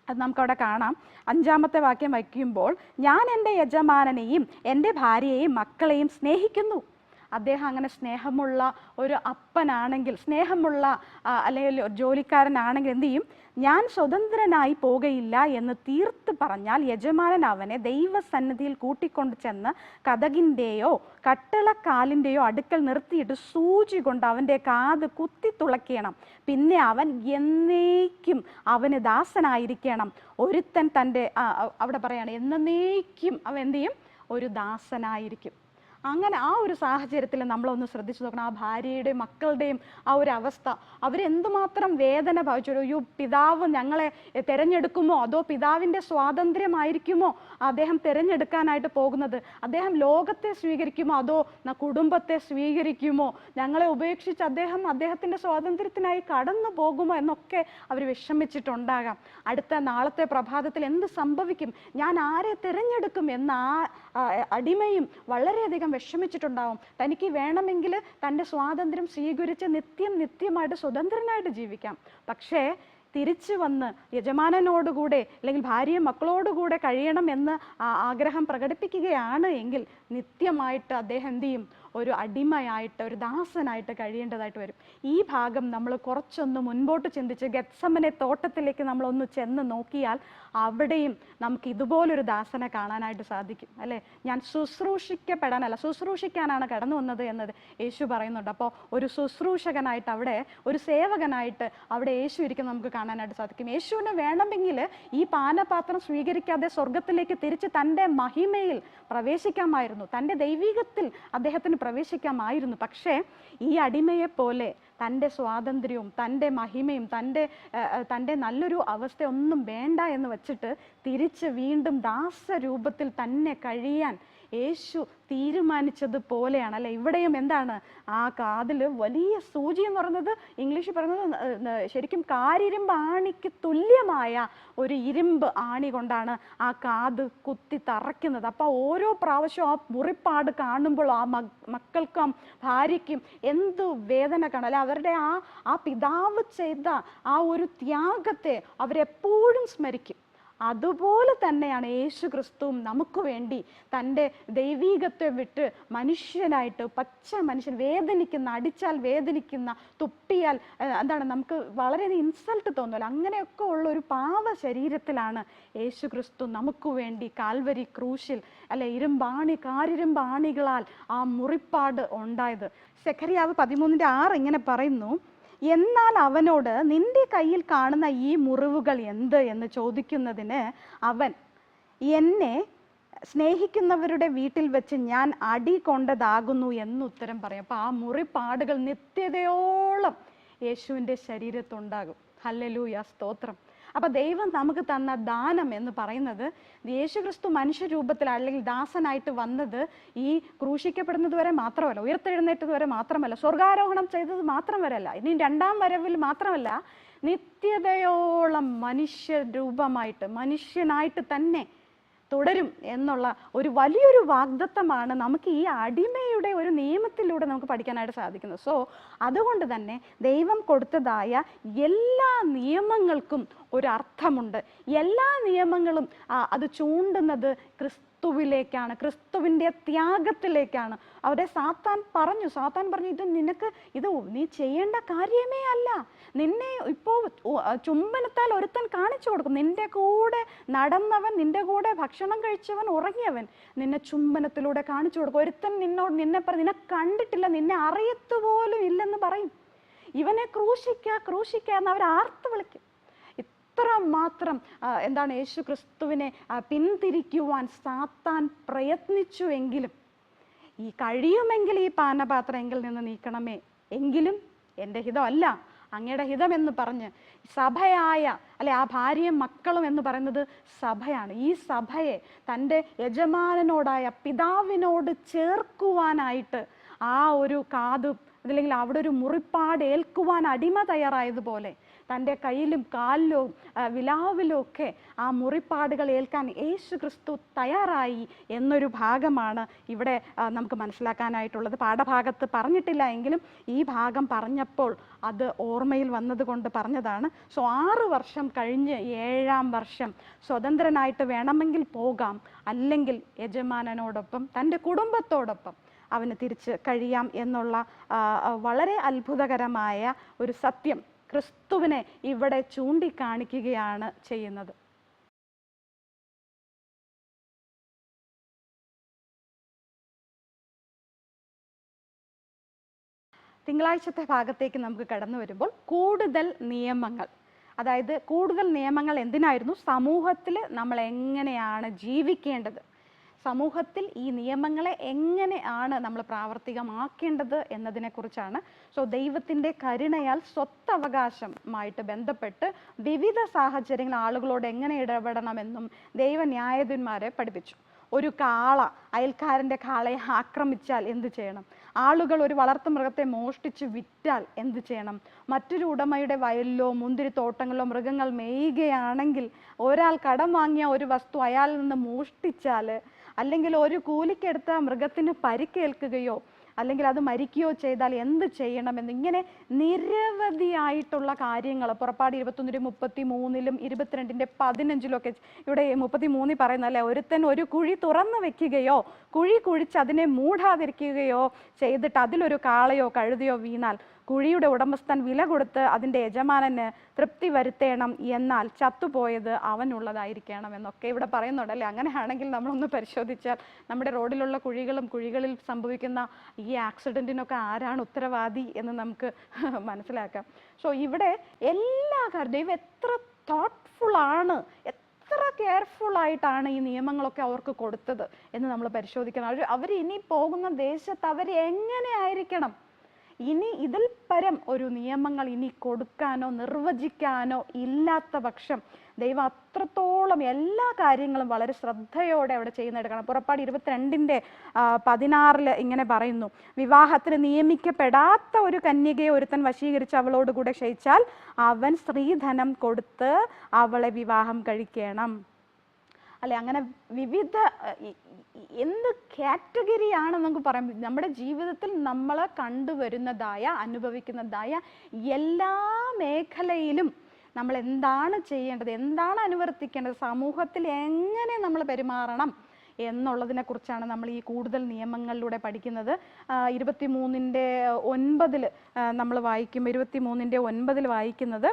അത് നമുക്കവിടെ കാണാം. 5-ാമത്തെ വാക്യം വയ്ക്കുമ്പോൾ, ഞാൻ എൻ്റെ യജമാനനെയും എൻ്റെ ഭാര്യയെയും മക്കളെയും സ്നേഹിക്കുന്നു. അദ്ദേഹം അങ്ങനെ സ്നേഹമുള്ള ഒരു അപ്പനാണെങ്കിൽ, സ്നേഹമുള്ള അല്ലെങ്കിൽ ജോലിക്കാരനാണെങ്കിൽ എന്ത് ചെയ്യും? ഞാൻ സ്വതന്ത്രനായി പോകയില്ല എന്ന് തീർത്ത് പറഞ്ഞാൽ യജമാനൻ അവനെ ദൈവസന്നിധിയിൽ കൂട്ടിക്കൊണ്ട് ചെന്ന് കതകിൻ്റെയോ കട്ടിളക്കാലിൻ്റെയോ അടുക്കൽ നിർത്തിയിട്ട് സൂചി കൊണ്ട് അവൻ്റെ കാത് കുത്തി തുളയ്ക്കണം. പിന്നെ അവൻ എന്നേക്കും അവന് ദാസനായിരിക്കണം. ഒരുത്തൻ തൻ്റെ അവിടെ പറയാണ്, എന്നേക്കും അവൻ എന്ത് ചെയ്യും? ഒരു ദാസനായിരിക്കും. അങ്ങനെ ആ ഒരു സാഹചര്യത്തിൽ നമ്മളൊന്ന് ശ്രദ്ധിച്ചു നോക്കണം. ആ ഭാര്യയുടെയും മക്കളുടെയും ആ ഒരു അവസ്ഥ, അവരെന്തുമാത്രം വേദന ഭാവിച്ചു. ഒരു പിതാവ് ഞങ്ങളെ തിരഞ്ഞെടുക്കുമോ, അതോ പിതാവിൻ്റെ സ്വാതന്ത്ര്യമായിരിക്കുമോ അദ്ദേഹം തിരഞ്ഞെടുക്കാനായിട്ട് പോകുന്നത്? അദ്ദേഹം ലോകത്തെ സ്വീകരിക്കുമോ, അതോ കുടുംബത്തെ സ്വീകരിക്കുമോ? ഞങ്ങളെ ഉപേക്ഷിച്ച് അദ്ദേഹത്തിൻ്റെ സ്വാതന്ത്ര്യത്തിനായി കടന്നു പോകുമോ എന്നൊക്കെ അവർ വിഷമിച്ചിട്ടുണ്ടാകാം. അടുത്ത നാളത്തെ പ്രഭാതത്തിൽ എന്ത് സംഭവിക്കും, ഞാൻ ആരെ തിരഞ്ഞെടുക്കും എന്ന ആ അടിമയും വളരെയധികം വിഷമിച്ചിട്ടുണ്ടാവും. തനിക്ക് വേണമെങ്കിൽ തൻ്റെ സ്വാതന്ത്ര്യം സ്വീകരിച്ച് നിത്യമായിട്ട് സ്വതന്ത്രനായിട്ട് ജീവിക്കാം. പക്ഷേ തിരിച്ചു വന്ന് യജമാനനോടുകൂടെ അല്ലെങ്കിൽ ഭാര്യയും മക്കളോടുകൂടെ കഴിയണം എന്ന് ആഗ്രഹം പ്രകടിപ്പിക്കുകയാണ് എങ്കിൽ നിത്യമായിട്ട് അദ്ദേഹം എന്ത് ചെയ്യും? ഒരു അടിമയായിട്ട്, ഒരു ദാസനായിട്ട് കഴിയേണ്ടതായിട്ട് വരും. ഈ ഭാഗം നമ്മൾ കുറച്ചൊന്ന് മുൻപോട്ട് ചിന്തിച്ച് ഗെത്സമനെ തോട്ടത്തിലേക്ക് നമ്മളൊന്ന് ചെന്ന് നോക്കിയാൽ അവിടെയും നമുക്ക് ഇതുപോലൊരു ദാസനെ കാണാനായിട്ട് സാധിക്കും, അല്ലേ? ഞാൻ ശുശ്രൂഷിക്കപ്പെടാനല്ല, ശുശ്രൂഷിക്കാനാണ് കടന്നു വന്നത് എന്നത് യേശു പറയുന്നുണ്ട്. അപ്പോൾ ഒരു ശുശ്രൂഷകനായിട്ട് അവിടെ, ഒരു സേവകനായിട്ട് അവിടെ യേശു ഇരിക്കും നമുക്ക് കാണാനായിട്ട് സാധിക്കും. യേശുവിന് വേണമെങ്കിൽ ഈ പാനപാത്രം സ്വീകരിക്കാതെ സ്വർഗത്തിലേക്ക് തിരിച്ച് തൻ്റെ മഹിമയിൽ പ്രവേശിക്കാമായിരുന്നു, തൻ്റെ ദൈവികത്തിൽ അദ്ദേഹത്തിന് പ്രവേശിക്കാമായിരുന്നു. പക്ഷേ ഈ അടിമയെ പോലെ തൻ്റെ സ്വാതന്ത്ര്യവും തൻ്റെ മഹിമയും തൻ്റെ നല്ലൊരു അവസ്ഥയൊന്നും വേണ്ട എന്ന് വച്ചിട്ട് തിരിച്ച് വീണ്ടും ദാസരൂപത്തിൽ തന്നെ കഴിയാൻ യേശു തീരുമാനിച്ചതുപോലെയാണ്, അല്ലെ? ഇവിടെയും എന്താണ്? ആ കാതിൽ വലിയ സൂചി എന്ന് പറയുന്നത് ഇംഗ്ലീഷിൽ പറയുന്നത് ശരിക്കും കാരിരുമ്പ് ആണിക്ക് തുല്യമായ ഒരു ഇരുമ്പ് ആണി കൊണ്ടാണ് ആ കാത് കുത്തി തറയ്ക്കുന്നത്. അപ്പോൾ ഓരോ പ്രാവശ്യവും ആ മുറിപ്പാട് കാണുമ്പോൾ ആ മക്കൾക്കും ഭാര്യയ്ക്കും എന്ത് വേദന കാണും, അല്ലെ? അവരുടെ ആ പിതാവ് ചെയ്ത ആ ഒരു ത്യാഗത്തെ അവരെപ്പോഴും സ്മരിക്കും. അതുപോലെ തന്നെയാണ് യേശു ക്രിസ്തുവും നമുക്ക് വേണ്ടി തൻ്റെ ദൈവീകത്തെ വിട്ട് മനുഷ്യനായിട്ട്, പച്ച മനുഷ്യൻ, വേദനിക്കുന്ന, അടിച്ചാൽ വേദനിക്കുന്ന, തുപ്പിയാൽ എന്താണ് നമുക്ക് വളരെയധികം ഇൻസൾട്ട് തോന്നുമല്ലോ, അങ്ങനെയൊക്കെ ഉള്ള ഒരു പാവ ശരീരത്തിലാണ് യേശു ക്രിസ്തു നമുക്ക് വേണ്ടി കാൽവരി ക്രൂശിൽ, അല്ലെ, കാരിരുമ്പാണികളാൽ ആ മുറിപ്പാട് ഉണ്ടായത്. സെഖരിയാവ് 13:6 ഇങ്ങനെ പറയുന്നു, എന്നാൽ അവനോട് നിന്റെ കയ്യിൽ കാണുന്ന ഈ മുറിവുകൾ എന്ത് എന്ന് ചോദിക്കുന്നതിന് അവൻ, എന്നെ സ്നേഹിക്കുന്നവരുടെ വീട്ടിൽ വെച്ച് ഞാൻ അടി കൊണ്ടതാകുന്നു എന്ന് ഉത്തരം പറയും. അപ്പോൾ ആ മുറിപ്പാടുകൾ നിത്യതയോളം യേശുവിൻ്റെ ശരീരത്തുണ്ടാകും. ഹല്ലേലൂയ, സ്തോത്രം. അപ്പൊ ദൈവം നമുക്ക് തന്ന ദാനം എന്ന് പറയുന്നത്, യേശുക്രിസ്തു മനുഷ്യരൂപത്തിൽ അല്ലെങ്കിൽ ദാസനായിട്ട് വന്നത് ഈ ക്രൂശിക്കപ്പെടുന്നത് വരെ മാത്രമല്ല, ഉയർത്തെഴുന്നേറ്റത് വരെ മാത്രമല്ല, സ്വർഗാരോഹണം ചെയ്തത് മാത്രം വരെയല്ല, ഇനി രണ്ടാം വരവിൽ മാത്രമല്ല, നിത്യതയോളം മനുഷ്യരൂപമായിട്ട് മനുഷ്യനായിട്ട് തന്നെ തുടരും എന്നുള്ള ഒരു വലിയൊരു വാഗ്ദത്തമാണ് നമുക്ക് ഈ അടിമയുടെ ഒരു നിയമത്തിലൂടെ നമുക്ക് പഠിക്കാനായിട്ട് സാധിക്കുന്നത്. സോ അതുകൊണ്ട് തന്നെ ദൈവം കൊടുത്തതായ എല്ലാ നിയമങ്ങൾക്കും ഒരു അർത്ഥമുണ്ട്. എല്ലാ നിയമങ്ങളും അത് ചൂണ്ടുന്നത് ക്രിസ്തുവിലേക്കാണ്, ക്രിസ്തുവിൻ്റെ ത്യാഗത്തിലേക്കാണ്. അവിടെ സാത്താൻ പറഞ്ഞു, ഇത് നീ ചെയ്യേണ്ട കാര്യമേ അല്ല. നിന്നെ ഇപ്പോൾ ചുംബനത്താൽ ഒരുത്തൻ കാണിച്ചു കൊടുക്കും. നിന്റെ കൂടെ നടന്നവൻ, നിന്റെ കൂടെ ഭക്ഷണം കഴിച്ചവൻ, ഉറങ്ങിയവൻ നിന്നെ ചുംബനത്തിലൂടെ കാണിച്ചു കൊടുക്കും. ഒരുത്തൻ നിന്നെ കണ്ടിട്ടില്ല, നിന്നെ അറിയത്തുപോലും ഇല്ലെന്ന് പറയും. ഇവനെ ക്രൂശിക്ക എന്ന് അവർ ആർത്ത് വിളിക്കും. ഇത്ര മാത്രം യേശു ക്രിസ്തുവിനെ പിന്തിരിക്കുവാൻ സാത്താൻ പ്രയത്നിച്ചുവെങ്കിലും, ഈ കഴിയുമെങ്കിൽ ഈ പാനപാത്രം എങ്കിൽ നിന്ന് നീക്കണമേ, എങ്കിലും എൻ്റെ ഹിതമല്ല അങ്ങയുടെ ഹിതം എന്ന് പറഞ്ഞ് സഭയായ ആ ഭാര്യയും മക്കളും എന്ന് പറയുന്നത് സഭയാണ്. ഈ സഭയെ തൻ്റെ യജമാനനോടായ പിതാവിനോട് ചേർക്കുവാനായിട്ട് ആ ഒരു കാത് അതല്ലെങ്കിൽ അവിടെ ഒരു മുറിപ്പാട് ഏൽക്കുവാൻ അടിമ തയ്യാറായതുപോലെ തൻ്റെ കയ്യിലും കാലിലും വിലാവിലും ഒക്കെ ആ മുറിപ്പാടുകൾ ഏൽക്കാൻ യേശു ക്രിസ്തു തയ്യാറായി എന്നൊരു ഭാഗമാണ് ഇവിടെ നമുക്ക് മനസ്സിലാക്കാനായിട്ടുള്ളത്. പാഠഭാഗത്ത് പറഞ്ഞിട്ടില്ല എങ്കിലും ഈ ഭാഗം പറഞ്ഞപ്പോൾ അത് ഓർമ്മയിൽ വന്നതുകൊണ്ട് പറഞ്ഞതാണ്. സോ 6 വർഷം കഴിഞ്ഞ് 7-ാം വർഷം സ്വതന്ത്രനായിട്ട് വേണമെങ്കിൽ പോകാം, അല്ലെങ്കിൽ യജമാനനോടൊപ്പം തൻ്റെ കുടുംബത്തോടൊപ്പം അവന് തിരിച്ച് കഴിയാം എന്നുള്ള വളരെ അത്ഭുതകരമായ ഒരു സത്യം ക്രിസ്തുവിനെ ഇവിടെ ചൂണ്ടിക്കാണിക്കുകയാണ് ചെയ്യുന്നത്. തിങ്കളാഴ്ചത്തെ ഭാഗത്തേക്ക് നമുക്ക് കടന്നു വരുമ്പോൾ കൂടുതൽ നിയമങ്ങൾ, അതായത് കൂടുതൽ നിയമങ്ങൾ എന്തിനായിരുന്നു? സമൂഹത്തിൽ നമ്മൾ എങ്ങനെയാണ് ജീവിക്കേണ്ടത്, സമൂഹത്തിൽ ഈ നിയമങ്ങളെ എങ്ങനെയാണ് നമ്മൾ പ്രാവർത്തികമാക്കേണ്ടത് എന്നതിനെക്കുറിച്ചാണ്. സോ ദൈവത്തിൻ്റെ കരുണയാൽ സ്വത്തവകാശമായിട്ട് ബന്ധപ്പെട്ട് വിവിധ സാഹചര്യങ്ങൾ ആളുകളോട് എങ്ങനെ ഇടപെടണമെന്നും ദൈവന്യായാധിപന്മാരെ പഠിപ്പിച്ചു. ഒരു കാള അയൽക്കാരൻ്റെ കാളയെ ആക്രമിച്ചാൽ എന്ത് ചെയ്യണം? ആളുകൾ ഒരു വളർത്തുമൃഗത്തെ മോഷ്ടിച്ച് വിറ്റാൽ എന്ത് ചെയ്യണം? മറ്റൊരു ഉടമയുടെ വയലിലോ മുന്തിരിത്തോട്ടങ്ങളിലോ മൃഗങ്ങൾ മേയുകയാണെങ്കിൽ ഒരാൾ കടം വാങ്ങിയ ഒരു വസ്തു അയാളിൽ നിന്ന് മോഷ്ടിച്ചാൽ, അല്ലെങ്കിൽ ഒരു കൂലിക്കെടുത്ത മൃഗത്തിന് പരിക്കേൽക്കുകയോ അല്ലെങ്കിൽ അത് മരിക്കുകയോ ചെയ്താൽ എന്ത് ചെയ്യണമെന്ന്, ഇങ്ങനെ നിരവധിയായിട്ടുള്ള കാര്യങ്ങൾ പുറപ്പാട് 21:33-ലും 22:15-ലൊക്കെ ഇവിടെ 33 പറയുന്നല്ലേ, ഒരുത്തൻ ഒരു കുഴി തുറന്നു വെക്കുകയോ കുഴി കുഴിച്ച് അതിനെ മൂടാതിരിക്കുകയോ ചെയ്തിട്ട് അതിലൊരു കാളയോ കഴുതയോ വീണാൽ കുഴിയുടെ ഉടമസ്ഥൻ വില കൊടുത്ത് അതിൻ്റെ യജമാനന് തൃപ്തി വരുത്തേണം, എന്നാൽ ചത്തുപോയത് അവനുള്ളതായിരിക്കണം എന്നൊക്കെ ഇവിടെ പറയുന്നുണ്ടല്ലേ. അങ്ങനെയാണെങ്കിൽ നമ്മളൊന്ന് പരിശോധിച്ചാൽ നമ്മുടെ റോഡിലുള്ള കുഴികളിൽ സംഭവിക്കുന്ന ഈ ആക്സിഡൻറ്റിനൊക്കെ ആരാണ് ഉത്തരവാദി എന്ന് നമുക്ക് മനസ്സിലാക്കാം. സോ ഇവിടെ എല്ലാ കാര്യവും എത്ര തോട്ട്ഫുള്ളാണ്, എത്ര കെയർഫുള്ളായിട്ടാണ് ഈ നിയമങ്ങളൊക്കെ അവർക്ക് കൊടുത്തത് എന്ന് നമ്മൾ പരിശോധിക്കണം. അവർ ഇനി പോകുന്ന ദേശത്ത് അവർ എങ്ങനെ ആയിരിക്കണം, ഇനി ഇതിൽ പരം ഒരു നിയമങ്ങൾ ഇനി കൊടുക്കാനോ നിർവചിക്കാനോ ഇല്ലാത്ത പക്ഷം ദൈവം അത്രത്തോളം എല്ലാ കാര്യങ്ങളും വളരെ ശ്രദ്ധയോടെ അവിടെ ചെയ്യുന്നെടുക്കണം. പുറപ്പാട് 22:16 ഇങ്ങനെ പറയുന്നു, വിവാഹത്തിന് നിയമിക്കപ്പെടാത്ത ഒരു കന്യകയെ ഒരുത്തൻ വശീകരിച്ച് അവളോട് കൂടെ ക്ഷയിച്ചാൽ അവൻ സ്ത്രീധനം കൊടുത്ത് അവളെ വിവാഹം കഴിക്കണം. അല്ലെ, അങ്ങനെ വിവിധ എന്ത് കാറ്റഗറിയാണ് നമുക്ക് പറയാം. നമ്മുടെ ജീവിതത്തിൽ നമ്മൾ കണ്ടുവരുന്നതായ അനുഭവിക്കുന്നതായ എല്ലാ മേഖലയിലും നമ്മൾ എന്താണ് ചെയ്യേണ്ടത്, എന്താണ് അനുവർത്തിക്കേണ്ടത്, സമൂഹത്തിൽ എങ്ങനെ നമ്മൾ പെരുമാറണം എന്നുള്ളതിനെ കുറിച്ചാണ് നമ്മൾ ഈ കൂടുതൽ നിയമങ്ങളിലൂടെ പഠിക്കുന്നത്. 23:9 നമ്മൾ വായിക്കും. 23:9 വായിക്കുന്നത്,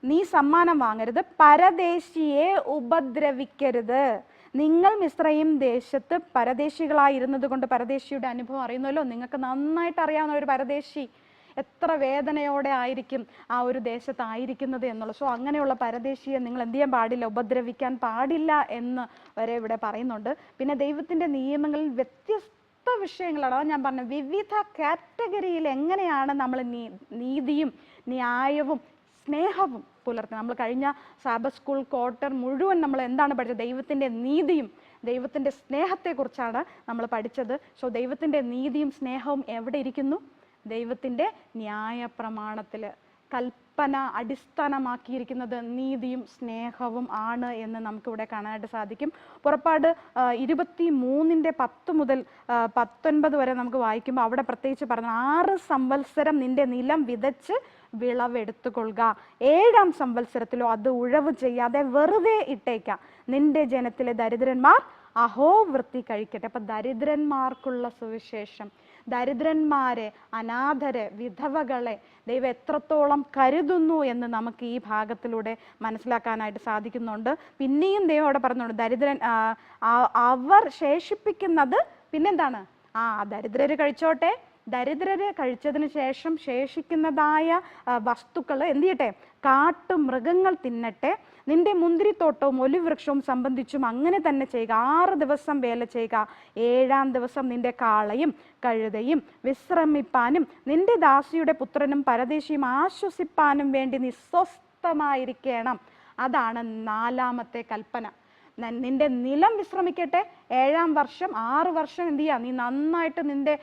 നീ സമ്മാനം വാങ്ങരുത്, പരദേശിയെ ഉപദ്രവിക്കരുത്. നിങ്ങൾ മിസ്രയീം ദേശത്ത് പരദേശികളായിരുന്നത് കൊണ്ട്, പരദേശിയുടെ അനുഭവം അറിയുന്നല്ലോ, നിങ്ങൾക്ക് നന്നായിട്ട് അറിയാവുന്ന ഒരു പരദേശി എത്ര വേദനയോടെ ആയിരിക്കും ആ ഒരു ദേശത്തായിരിക്കുന്നത് എന്നുള്ളത്. സോ അങ്ങനെയുള്ള പരദേശിയെ നിങ്ങൾ എന്ത് ചെയ്യാൻ പാടില്ല, ഉപദ്രവിക്കാൻ പാടില്ല എന്ന് വരെ ഇവിടെ പറയുന്നുണ്ട്. പിന്നെ ദൈവത്തിൻ്റെ നിയമങ്ങളിൽ വ്യത്യസ്ത വിഷയങ്ങളാണ്, അതാണ് ഞാൻ പറഞ്ഞത്, വിവിധ കാറ്റഗറിയിൽ എങ്ങനെയാണ് നമ്മൾ നീതിയും ന്യായവും സ്നേഹവും പുലർത്തുന്നത്. നമ്മൾ കഴിഞ്ഞ സാബത്ത് സ്കൂൾ ക്വാർട്ടർ മുഴുവൻ നമ്മൾ എന്താണ് പഠിച്ചത്? ദൈവത്തിൻ്റെ നീതിയും ദൈവത്തിൻ്റെ സ്നേഹത്തെക്കുറിച്ചാണ് നമ്മൾ പഠിച്ചത്. സോ ദൈവത്തിൻ്റെ നീതിയും സ്നേഹവും എവിടെ ഇരിക്കുന്നു? ദൈവത്തിൻ്റെ ന്യായപ്രമാണത്തിൽ. കൽപ്പന അടിസ്ഥാനമാക്കിയിരിക്കുന്നത് നീതിയും സ്നേഹവും ആണ് എന്ന് നമുക്കിവിടെ കാണാനായിട്ട് സാധിക്കും. പുറപ്പാട് 23:10 മുതൽ 19 വരെ നമുക്ക് വായിക്കുമ്പോൾ അവിടെ പ്രത്യേകിച്ച് പറഞ്ഞു, 6 സംവത്സരം നിന്റെ നിലം വിതച്ച് വിളവെടുത്തുകൊള്ളുക, 7-ാം സംവത്സരത്തിലോ അത് ഉഴവ് ചെയ്യാതെ വെറുതെ ഇട്ടേക്കാം. നിന്റെ ജനത്തിലെ ദരിദ്രന്മാർ അഹോവൃത്തി കഴിക്കട്ടെ. അപ്പൊ ദരിദ്രന്മാർക്കുള്ള സുവിശേഷം, ദരിദ്രന്മാരെ, അനാഥരെ, വിധവകളെ ദൈവം എത്രത്തോളം കരുതുന്നു എന്ന് നമുക്ക് ഈ ഭാഗത്തിലൂടെ മനസ്സിലാക്കാനായിട്ട് സാധിക്കുന്നുണ്ട്. പിന്നെയും ദൈവം അവിടെ പറഞ്ഞുകൊണ്ട് ദരിദ്രൻ അവർ ശേഷിപ്പിക്കുന്നത് പിന്നെന്താണ്? ദരിദ്രര് കഴിച്ചോട്ടെ. ദരിദ്രര് കഴിച്ചതിന് ശേഷം ശേഷിക്കുന്നതായ വസ്തുക്കൾ എന്ത് ചെയ്യട്ടെ? കാട്ടുമൃഗങ്ങൾ തിന്നട്ടെ. നിന്റെ മുന്തിരിത്തോട്ടവും ഒലിവൃക്ഷവും സംബന്ധിച്ചും അങ്ങനെ തന്നെ ചെയ്യുക. 6 ദിവസം വേല ചെയ്യുക. 7-ാം ദിവസം നിന്റെ കാളയും കഴുതയും വിശ്രമിപ്പാനും നിന്റെ ദാസിയുടെ പുത്രനും പരദേശിയും ആശ്വസിപ്പാനും വേണ്ടി നീ സ്വസ്ഥമായിരിക്കണം. അതാണ് 4-ാമത്തെ കൽപ്പന. നിന്റെ നിലം വിശ്രമിക്കട്ടെ. 7-ാം വർഷം 6 വർഷം എന്ത് ചെയ്യാ? നീ നന്നായിട്ട് നിന്റെ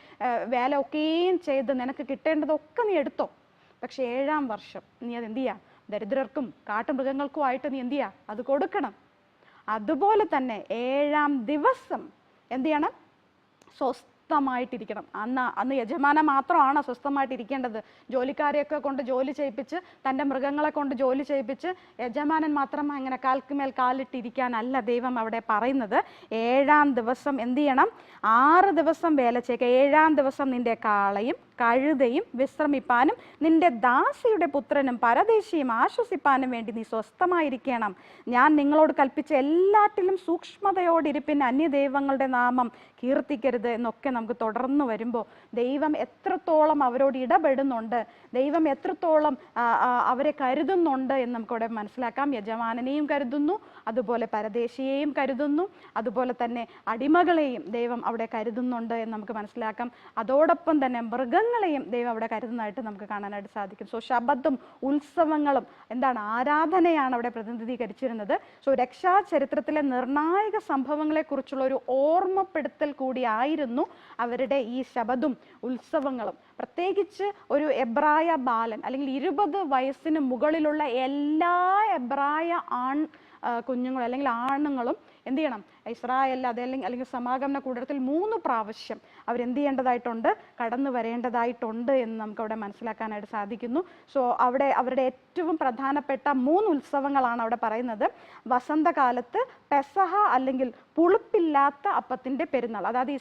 വേല ഒക്കെയും ചെയ്ത് നിനക്ക് കിട്ടേണ്ടതൊക്കെ നീ എടുത്തോ. പക്ഷെ 7-ാം വർഷം നീ അത് എന്ത് ചെയ്യാ? ദരിദ്രർക്കും കാട്ടുമൃഗങ്ങൾക്കും ആയിട്ട് നീ എന്ത് ചെയ്യാ? അത് കൊടുക്കണം. അതുപോലെ തന്നെ 7-ാം ദിവസം എന്ത് ചെയ്യണം? സ്വസ്ഥമായിട്ടിരിക്കണം. അന്ന് യജമാനൻ മാത്രമാണ് സ്വസ്ഥമായിട്ടിരിക്കേണ്ടത്. ജോലിക്കാരെയൊക്കെ കൊണ്ട് ജോലി ചെയ്യിപ്പിച്ച്, തൻ്റെ മൃഗങ്ങളെ കൊണ്ട് ജോലി ചെയ്യിപ്പിച്ച് യജമാനൻ മാത്രം അങ്ങനെ കാൽക്കുമേൽ കാലിട്ടിരിക്കാനല്ല ദൈവം അവിടെ പറയുന്നത്. 7-ാം ദിവസം എന്ത് ചെയ്യണം? 6 ദിവസം വേല ചെയ്യുക. 7-ാം ദിവസം നിന്റെ കാളയും കഴുതയും വിശ്രമിപ്പാനും നിന്റെ ദാസിയുടെ പുത്രനും പരദേശിയും ആശ്വസിപ്പാനും വേണ്ടി നീ സ്വസ്ഥമായിരിക്കണം. ഞാൻ നിങ്ങളോട് കൽപ്പിച്ച എല്ലാറ്റിലും സൂക്ഷ്മതയോടിരിപ്പിന് അന്യദൈവങ്ങളുടെ നാമം കീർത്തിക്കരുത് എന്നൊക്കെ നമുക്ക് തുടർന്ന് വരുമ്പോൾ ദൈവം എത്രത്തോളം അവരോട് ഇടപെടുന്നുണ്ട്, ദൈവം എത്രത്തോളം അവരെ കരുതുന്നുണ്ട് എന്ന് നമുക്കവിടെ മനസ്സിലാക്കാം. യജമാനനെയും കരുതുന്നു, അതുപോലെ പരദേശിയെയും കരുതുന്നു, അതുപോലെ തന്നെ അടിമകളെയും ദൈവം അവിടെ കരുതുന്നുണ്ട് എന്ന് നമുക്ക് മനസ്സിലാക്കാം. അതോടൊപ്പം തന്നെ മൃഗങ്ങളെയും ദൈവം അവിടെ കരുതുന്നതായിട്ട് നമുക്ക് കാണാനായിട്ട് സാധിക്കും. സോ ശബത്തും ഉത്സവങ്ങളും എന്താണ്? ആരാധനയാണ് അവിടെ പ്രതിനിധീകരിച്ചിരുന്നത്. സോ രക്ഷാചരിത്രത്തിലെ നിർണായക സംഭവങ്ങളെ കുറിച്ചുള്ള ഒരു ഓർമ്മപ്പെടുത്തൽ കൂടിയായിരുന്നു അവരുടെ ഈ ശബത്തും ഉത്സവങ്ങളും. പ്രത്യേകിച്ച് ഒരു എബ്രായ ബാലൻ അല്ലെങ്കിൽ 20 വയസ്സിന് മുകളിലുള്ള എല്ലാ എബ്രായ കുഞ്ഞുങ്ങളും അല്ലെങ്കിൽ ആണുങ്ങളും എന്ത് ചെയ്യണം? ഇസ്രായേലിൽ അല്ലെങ്കിൽ സമാഗമന കൂടത്തിൽ 3 പ്രാവശ്യം അവരെന്ത് ചെയ്യേണ്ടതായിട്ടുണ്ട്? കടന്നു വരേണ്ടതായിട്ടുണ്ട് എന്ന് നമുക്ക് അവിടെ മനസ്സിലാക്കാനായിട്ട് സാധിക്കുന്നു. സോ അവിടെ അവരുടെ ഏറ്റവും പ്രധാനപ്പെട്ട 3 ഉത്സവങ്ങളാണ് അവിടെ പറയുന്നത്. വസന്തകാലത്ത് പെസഹ അല്ലെങ്കിൽ പുളിപ്പില്ലാത്ത അപ്പത്തിൻ്റെ പെരുന്നാൾ. അതായത്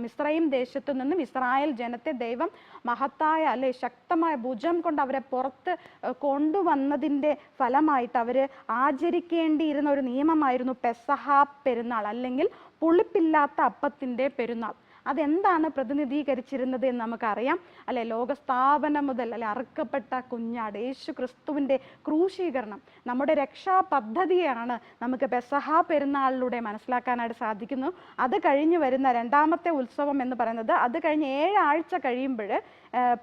മിസ്രയീം ദേശത്തു നിന്നും ഇസ്രായേൽ ജനത്തെ ദൈവം മഹത്തായ ശക്തമായ ഭുജം കൊണ്ട് അവരെ പുറത്ത് കൊണ്ടുവന്നതിൻ്റെ ഫലമായിട്ട് അവർ ആചരിക്കേണ്ടിയിരുന്ന ഒരു നിയമമായിരുന്നു പെസഹ പെരുന്നാൾ അല്ലെങ്കിൽ പുളിപ്പില്ലാത്ത അപ്പത്തിൻ്റെ പെരുന്നാൾ. അതെന്താണ് പ്രതിനിധീകരിച്ചിരുന്നത് എന്ന് നമുക്കറിയാം അല്ലെ? ലോകസ്ഥാപനം മുതൽ അറുക്കപ്പെട്ട കുഞ്ഞാട് യേശു ക്രിസ്തുവിൻ്റെ ക്രൂശീകരണം, നമ്മുടെ രക്ഷാ പദ്ധതിയാണ് നമുക്ക് പെസഹ പെരുന്നാളിലൂടെ മനസ്സിലാക്കാനായിട്ട് സാധിക്കുന്നു. അത് കഴിഞ്ഞ് വരുന്ന 2-ാമത്തെ ഉത്സവം എന്ന് പറയുന്നത്, അത് കഴിഞ്ഞ് 7 ആഴ്ച കഴിയുമ്പോൾ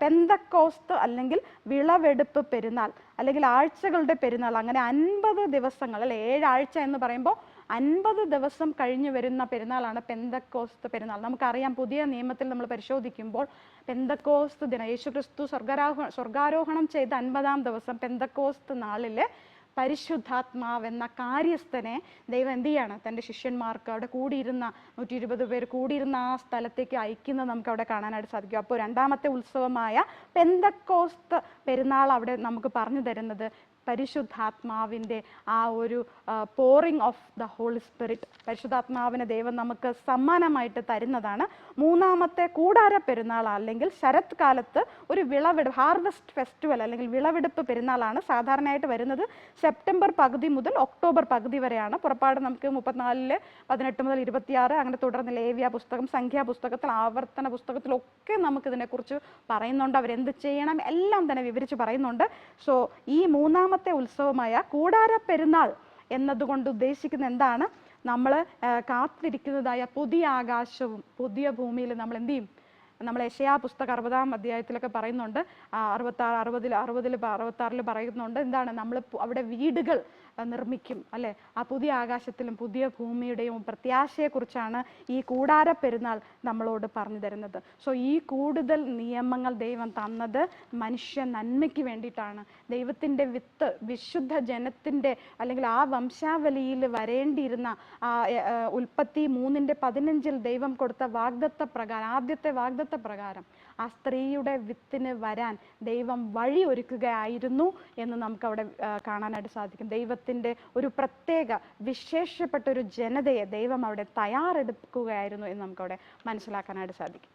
പെന്തക്കോസ്ത് അല്ലെങ്കിൽ വിളവെടുപ്പ് പെരുന്നാൾ അല്ലെങ്കിൽ ആഴ്ചകളുടെ പെരുന്നാൾ. അങ്ങനെ 50 ദിവസങ്ങൾ 7 ആഴ്ച എന്ന് പറയുമ്പോൾ 50 ദിവസം കഴിഞ്ഞു വരുന്ന പെരുന്നാളാണ് പെന്തക്കോസ്ത് പെരുന്നാൾ. നമുക്കറിയാം, പുതിയ നിയമത്തിൽ നമ്മൾ പരിശോധിക്കുമ്പോൾ പെന്തക്കോസ്ത് ദിനം, യേശുക്രിസ്തു സ്വർഗാരോഹണം ചെയ്ത 50-ാം ദിവസം പെന്തക്കോസ്ത് നാളിൽ പരിശുദ്ധാത്മാവെന്ന കാര്യസ്ഥനെ ദൈവം എന്ത് ചെയ്യാണ്? തൻ്റെ ശിഷ്യന്മാർക്ക് അവിടെ കൂടിയിരുന്ന 120 പേർ കൂടിയിരുന്ന ആ സ്ഥലത്തേക്ക് അയക്കുന്നത് നമുക്ക് അവിടെ കാണാനായിട്ട് സാധിക്കും. അപ്പോൾ 2-ാമത്തെ ഉത്സവമായ പെന്തക്കോസ്ത് പെരുന്നാൾ അവിടെ നമുക്ക് പറഞ്ഞു തരുന്നത് പരിശുദ്ധാത്മാവിൻ്റെ ആ ഒരു pouring of the holy spirit, പരിശുദ്ധാത്മാവിനെ ദൈവം നമുക്ക് സമ്മാനമായിട്ട് തരുന്നതാണ്. 3-ാമത്തെ കൂടാര പെരുന്നാൾ അല്ലെങ്കിൽ ശരത് കാലത്ത് ഒരു ഹാർവെസ്റ്റ് ഫെസ്റ്റിവൽ അല്ലെങ്കിൽ വിളവെടുപ്പ് പെരുന്നാളാണ് സാധാരണയായിട്ട് വരുന്നത്. സെപ്റ്റംബർ പകുതി മുതൽ ഒക്ടോബർ പകുതി വരെയാണ്. പുറപ്പാട് നമുക്ക് 34 18 മുതൽ 26 അങ്ങനെ തുടർന്ന് ലേവ്യ പുസ്തകം, സംഖ്യാ പുസ്തകത്തിൽ, ആവർത്തന പുസ്തകത്തിലൊക്കെ നമുക്കിതിനെക്കുറിച്ച് പറയുന്നുണ്ട്. അവരെന്ത് ചെയ്യണം എല്ലാം തന്നെ വിവരിച്ച് പറയുന്നുണ്ട്. സോ ഈ 3-ാമത്തെ ഉത്സവമായ കൂടാര പെരുന്നാൾ എന്നതുകൊണ്ട് ഉദ്ദേശിക്കുന്നത് എന്താണ്? നമ്മൾ കാത്തിരിക്കുന്നതായ പുതിയ ആകാശവും പുതിയ ഭൂമിയിൽ നമ്മൾ എന്ത് ചെയ്യും? നമ്മൾ യെശയ്യാ പുസ്തകം 60-ാം അധ്യായത്തിലൊക്കെ പറയുന്നുണ്ട്, 66 പറയുന്നുണ്ട് എന്താണ്, നമ്മൾ അവിടെ വീടുകൾ നിർമ്മിക്കും അല്ലെ. ആ പുതിയ ആകാശത്തിലും പുതിയ ഭൂമിയുടെയും പ്രത്യാശയെക്കുറിച്ചാണ് ഈ കൂടാര പെരുന്നാൾ നമ്മളോട് പറഞ്ഞു തരുന്നത്. സോ ഈ കൂടുതൽ നിയമങ്ങൾ ദൈവം തന്നത് മനുഷ്യ നന്മയ്ക്ക് വേണ്ടിയിട്ടാണ്. ദൈവത്തിൻ്റെ വിത്ത് വിശുദ്ധ ജനത്തിൻ്റെ അല്ലെങ്കിൽ ആ വംശാവലിയിൽ വരേണ്ടിയിരുന്ന ഉൽപ്പത്തി 3:15 ദൈവം കൊടുത്ത വാഗ്ദത്ത പ്രകാരം, ആദ്യത്തെ വാഗ്ദത്ത പ്രകാരം ആ സ്ത്രീയുടെ വിത്തിന് വരാൻ ദൈവം വഴി ഒരുക്കുകയായിരുന്നു എന്ന് നമുക്കവിടെ കാണാനായിട്ട് സാധിക്കും. ദൈവത്തിൻ്റെ ഒരു പ്രത്യേക വിശേഷപ്പെട്ട ഒരു ജനതയെ ദൈവം അവിടെ തയ്യാറെടുക്കുകയായിരുന്നു എന്ന് നമുക്കവിടെ മനസ്സിലാക്കാനായിട്ട് സാധിക്കും.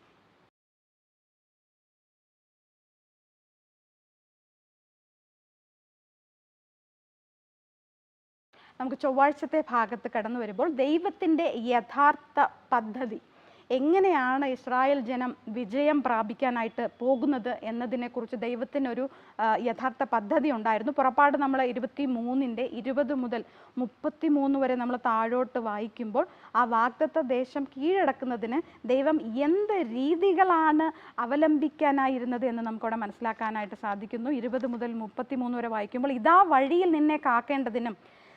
നമുക്ക് ചൊവ്വാഴ്ചത്തെ ഭാഗത്ത് കടന്നു വരുമ്പോൾ ദൈവത്തിൻ്റെ യഥാർത്ഥ പദ്ധതി, എങ്ങനെയാണ് ഇസ്രായേൽ ജനം വിജയം പ്രാപിക്കാനായിട്ട് പോകുന്നത് എന്നതിനെക്കുറിച്ച് ദൈവത്തിനൊരു യഥാർത്ഥ പദ്ധതി ഉണ്ടായിരുന്നു. പുറപ്പാട് നമ്മൾ 23:20 മുതൽ 33 വരെ നമ്മൾ താഴോട്ട് വായിക്കുമ്പോൾ ആ വാഗ്ദത്ത ദേശം കീഴടക്കുന്നതിന് ദൈവം എന്ത് രീതികളാണ് അവലംബിക്കാനായിരുന്നത് എന്ന് നമുക്കവിടെ മനസ്സിലാക്കാനായിട്ട് സാധിക്കുന്നു. 20 മുതൽ 33 വരെ വായിക്കുമ്പോൾ, ഇതാ വഴിയിൽ നിന്നെ കാക്കേണ്ടതിനും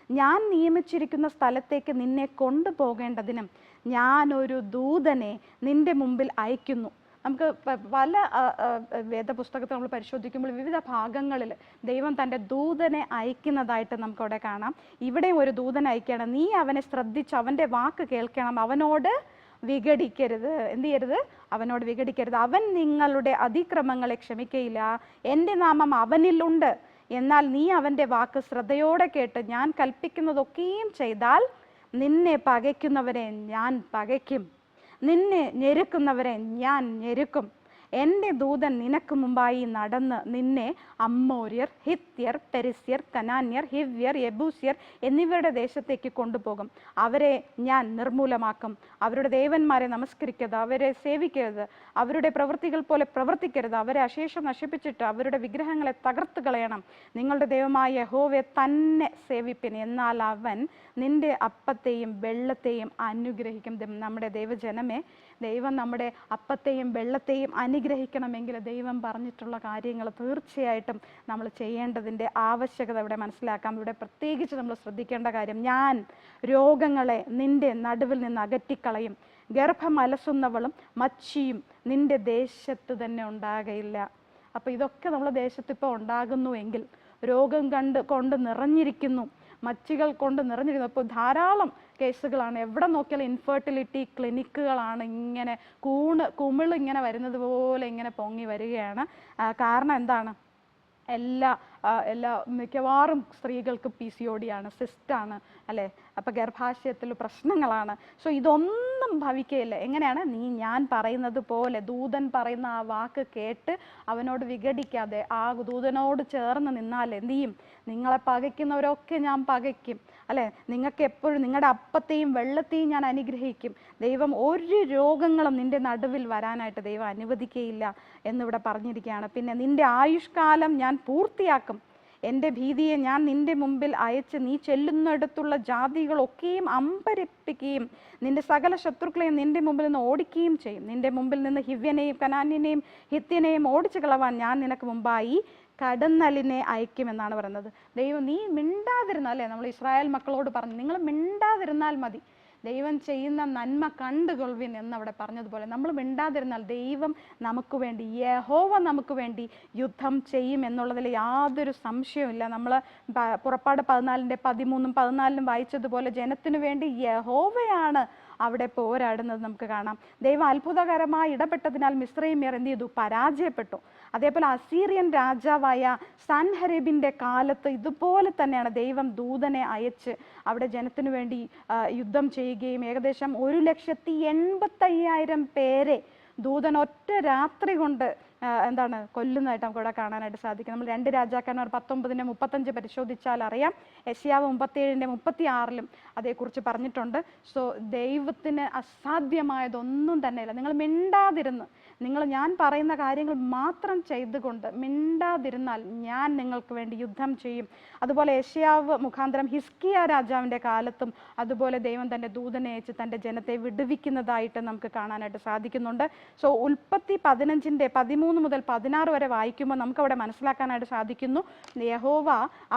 ഞാൻ നിയമിച്ചിരിക്കുന്ന സ്ഥലത്തേക്ക് നിന്നെ കൊണ്ടുപോകേണ്ടതിനും ഞാനൊരു ദൂതനെ നിന്റെ മുമ്പിൽ അയക്കുന്നു. നമുക്ക് പല വേദപുസ്തകത്തിൽ നമ്മൾ പരിശോധിക്കുമ്പോൾ വിവിധ ഭാഗങ്ങളിൽ ദൈവം തൻ്റെ ദൂതനെ അയക്കുന്നതായിട്ട് നമുക്കവിടെ കാണാം. ഇവിടെയും ഒരു ദൂതനെ അയക്കണം. നീ അവനെ ശ്രദ്ധിച്ച് അവൻ്റെ വാക്ക് കേൾക്കണം, അവനോട് വിഘടിക്കരുത്. എന്ത് ചെയ്യരുത്? അവനോട് വിഘടിക്കരുത്. അവൻ നിങ്ങളുടെ അതിക്രമങ്ങളെ ക്ഷമിക്കയില്ല, എൻ്റെ നാമം അവനിലുണ്ട്. എന്നാൽ നീ അവൻ്റെ വാക്ക് ശ്രദ്ധയോടെ കേട്ട് ഞാൻ കൽപ്പിക്കുന്നതൊക്കെയും ചെയ്താൽ നിന്നെ പകയ്ക്കുന്നവരെ ഞാൻ പകയ്ക്കും, നിന്നെ ഞെരുക്കുന്നവരെ ഞാൻ ഞെരുക്കും. എൻ്റെ ദൂതൻ നിനക്ക് മുമ്പായി നടന്ന് നിന്നെ അമ്മോര്യർ, ഹിത്യർ, പെരിസ്യർ, കനാന്യർ, ഹിവ്യർ, യെബൂസ്യർ എന്നിവരുടെ ദേശത്തേക്ക് കൊണ്ടുപോകും. അവരെ ഞാൻ നിർമൂലമാക്കും. അവരുടെ ദേവന്മാരെ നമസ്കരിക്കരുത്, അവരെ സേവിക്കരുത്, അവരുടെ പ്രവൃത്തികൾ പോലെ പ്രവർത്തിക്കരുത്, അവരെ അശേഷം നശിപ്പിച്ചിട്ട് അവരുടെ വിഗ്രഹങ്ങളെ തകർത്ത് കളയണം. നിങ്ങളുടെ ദൈവമായ യഹോവയെ തന്നെ സേവിപ്പിൻ, എന്നാൽ അവൻ നിന്റെ അപ്പത്തെയും വെള്ളത്തെയും അനുഗ്രഹിക്കും. നമ്മുടെ ദൈവജനമേ, ദൈവം നമ്മുടെ അപ്പത്തെയും വെള്ളത്തെയും അനുഗ്രഹിക്കണമെങ്കിൽ ദൈവം പറഞ്ഞിട്ടുള്ള കാര്യങ്ങൾ തീർച്ചയായിട്ടും നമ്മൾ ചെയ്യേണ്ടതിൻ്റെ ആവശ്യകത ഇവിടെ മനസ്സിലാക്കാം. ഇവിടെ പ്രത്യേകിച്ച് നമ്മൾ ശ്രദ്ധിക്കേണ്ട കാര്യം, ഞാൻ രോഗങ്ങളെ നിന്റെ നടുവിൽ നിന്ന് അകറ്റിക്കളയും, ഗർഭം അലസുന്നവളും മച്ചിയും നിന്റെ ദേശത്ത് തന്നെ ഉണ്ടാകയില്ല. അപ്പോൾ ഇതൊക്കെ നമ്മുടെ ദേശത്ത് ഇപ്പോൾ ഉണ്ടാകുന്നുവെങ്കിൽ, രോഗം കൊണ്ട് നിറഞ്ഞിരിക്കുന്നു, മച്ചികൾ കൊണ്ട് നിറഞ്ഞിരിക്കുന്നു. അപ്പോൾ ധാരാളം കേസുകളാണ്, എവിടെ നോക്കിയാലും ഇൻഫെർട്ടിലിറ്റി ക്ലിനിക്കുകളാണ്. ഇങ്ങനെ കുമിൾ ഇങ്ങനെ വരുന്നത് പോലെ ഇങ്ങനെ പൊങ്ങി വരികയാണ്. കാരണം എന്താണ്? എല്ലാ മിക്കവാറും സ്ത്രീകൾക്ക് PCOD ആണ്, സിസ്റ്റാണ് അല്ലേ. അപ്പം ഗർഭാശയത്തിൽ പ്രശ്നങ്ങളാണ്. സോ ഇതൊന്നും ഭവിക്കുകയില്ല. എങ്ങനെയാണ്? ഞാൻ പറയുന്നത് പോലെ, ദൂതൻ പറയുന്ന ആ വാക്ക് കേട്ട് അവനോട് വിഘടിക്കാതെ ആ ദൂതനോട് ചേർന്ന് നിന്നാൽ എന്ത് ചെയ്യും? നിങ്ങളെ പകയ്ക്കുന്നവരൊക്കെ ഞാൻ പകയ്ക്കും അല്ലേ. നിങ്ങൾക്ക് എപ്പോഴും നിങ്ങളുടെ അപ്പത്തെയും വെള്ളത്തെയും ഞാൻ അനുഗ്രഹിക്കും. ദൈവം ഒരു രോഗങ്ങളും നിന്റെ നടുവിൽ വരാനായിട്ട് ദൈവം അനുവദിക്കുകയില്ല എന്നിവിടെ പറഞ്ഞിരിക്കുകയാണ്. പിന്നെ നിന്റെ ആയുഷ്കാലം ഞാൻ പൂർത്തിയാക്കും, എൻ്റെ ഭീതിയെ ഞാൻ നിന്റെ മുമ്പിൽ അയച്ച് നീ ചെല്ലുന്നിടത്തുള്ള ജാതികളൊക്കെയും അമ്പരപ്പിക്കുകയും നിന്റെ സകല ശത്രുക്കളെയും നിന്റെ മുമ്പിൽ നിന്ന് ഓടിക്കുകയും ചെയ്യും. നിന്റെ മുമ്പിൽ നിന്ന് ഹിവ്യനെയും കനാന്യനെയും ഹിത്യനെയും ഓടിച്ചു കളവാൻ ഞാൻ നിനക്ക് മുമ്പായി കടന്നലിനെ അയക്കുമെന്നാണ് പറയുന്നത്. ദൈവം നീ മിണ്ടാതിരുന്നാൽ, അല്ലേ, നമ്മൾ ഇസ്രായേൽ മക്കളോട് പറഞ്ഞു, നിങ്ങൾ മിണ്ടാതിരുന്നാൽ മതി, ദൈവം ചെയ്യുന്ന നന്മ കണ്ടുകൊള്ളുവിൻ എന്നവിടെ പറഞ്ഞതുപോലെ നമ്മൾ മിണ്ടാതിരുന്നാൽ ദൈവം നമുക്ക് വേണ്ടി, യഹോവ നമുക്ക് വേണ്ടി യുദ്ധം ചെയ്യും എന്നുള്ളതിൽ യാതൊരു സംശയവുമില്ല. നമ്മൾ പുറപ്പാട് 14:13-14 വായിച്ചതുപോലെ ജനത്തിനു വേണ്ടി യഹോവയാണ് അവിടെ പോരാടുന്നത് നമുക്ക് കാണാം. ദൈവം അത്ഭുതകരമായി ഇടപെട്ടതിനാൽ മിസ്രയീമ്യർ എന്ത് ചെയ്തു? പരാജയപ്പെട്ടു. അതേപോലെ അസീറിയൻ രാജാവായ സൻഹെരീബിൻ്റെ കാലത്ത് ഇതുപോലെ തന്നെയാണ് ദൈവം ദൂതനെ അയച്ച് അവിടെ ജനത്തിനു വേണ്ടി യുദ്ധം ചെയ്യുകയും ഏകദേശം 1,85,000 പേരെ ദൂതൻ ഒറ്റ രാത്രി കൊണ്ട് എന്താണ് കൊല്ലുന്നതായിട്ട് നമുക്ക് ഇവിടെ കാണാനായിട്ട് സാധിക്കും. നമ്മൾ 2 രാജാക്കന്മാർ 19:35 പരിശോധിച്ചാൽ അറിയാം. യെശയ്യാവ് 37:36 അതേക്കുറിച്ച് പറഞ്ഞിട്ടുണ്ട്. സോ ദൈവത്തിന് അസാധ്യമായതൊന്നും തന്നെയില്ല. നിങ്ങൾ മിണ്ടാതിരുന്ന്, ഞാൻ പറയുന്ന കാര്യങ്ങൾ മാത്രം ചെയ്തുകൊണ്ട് മിണ്ടാതിരുന്നാൽ ഞാൻ നിങ്ങൾക്ക് വേണ്ടി യുദ്ധം ചെയ്യും. അതുപോലെ യെശയ്യാവ് മുഖാന്തരം ഹിസ്കിയ രാജാവിൻ്റെ കാലത്തും അതുപോലെ ദൈവം തൻ്റെ ദൂതനെ അയച്ച് തൻ്റെ ജനത്തെ വിടുവിക്കുന്നതായിട്ട് നമുക്ക് കാണാനായിട്ട് സാധിക്കുന്നുണ്ട്. സോ ഉൽപ്പത്തി 15:13 മുതൽ 16 വരെ വായിക്കുമ്പോൾ നമുക്ക് അവിടെ മനസ്സിലാക്കാനായിട്ട് സാധിക്കുന്നു, യഹോവ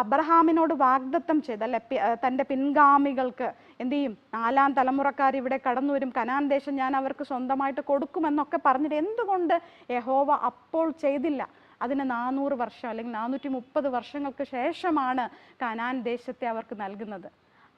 അബ്രഹാമിനോട് വാഗ്ദത്തം ചെയ്ത്, അല്ലെ, തൻ്റെ പിൻഗാമികൾക്ക് എന്ത് ചെയ്യും, 4ാം തലമുറക്കാർ ഇവിടെ കടന്നു വരും, കനാൻ ദേശം ഞാൻ അവർക്ക് സ്വന്തമായിട്ട് കൊടുക്കുമെന്നൊക്കെ പറഞ്ഞിട്ട് എന്തുകൊണ്ട് യഹോവ അപ്പോൾ ചെയ്തില്ല? അതിന് 400 വർഷം അല്ലെങ്കിൽ 430 വർഷങ്ങൾക്ക് ശേഷമാണ് കനാൻ ദേശത്തെ അവർക്ക് നൽകുന്നത്.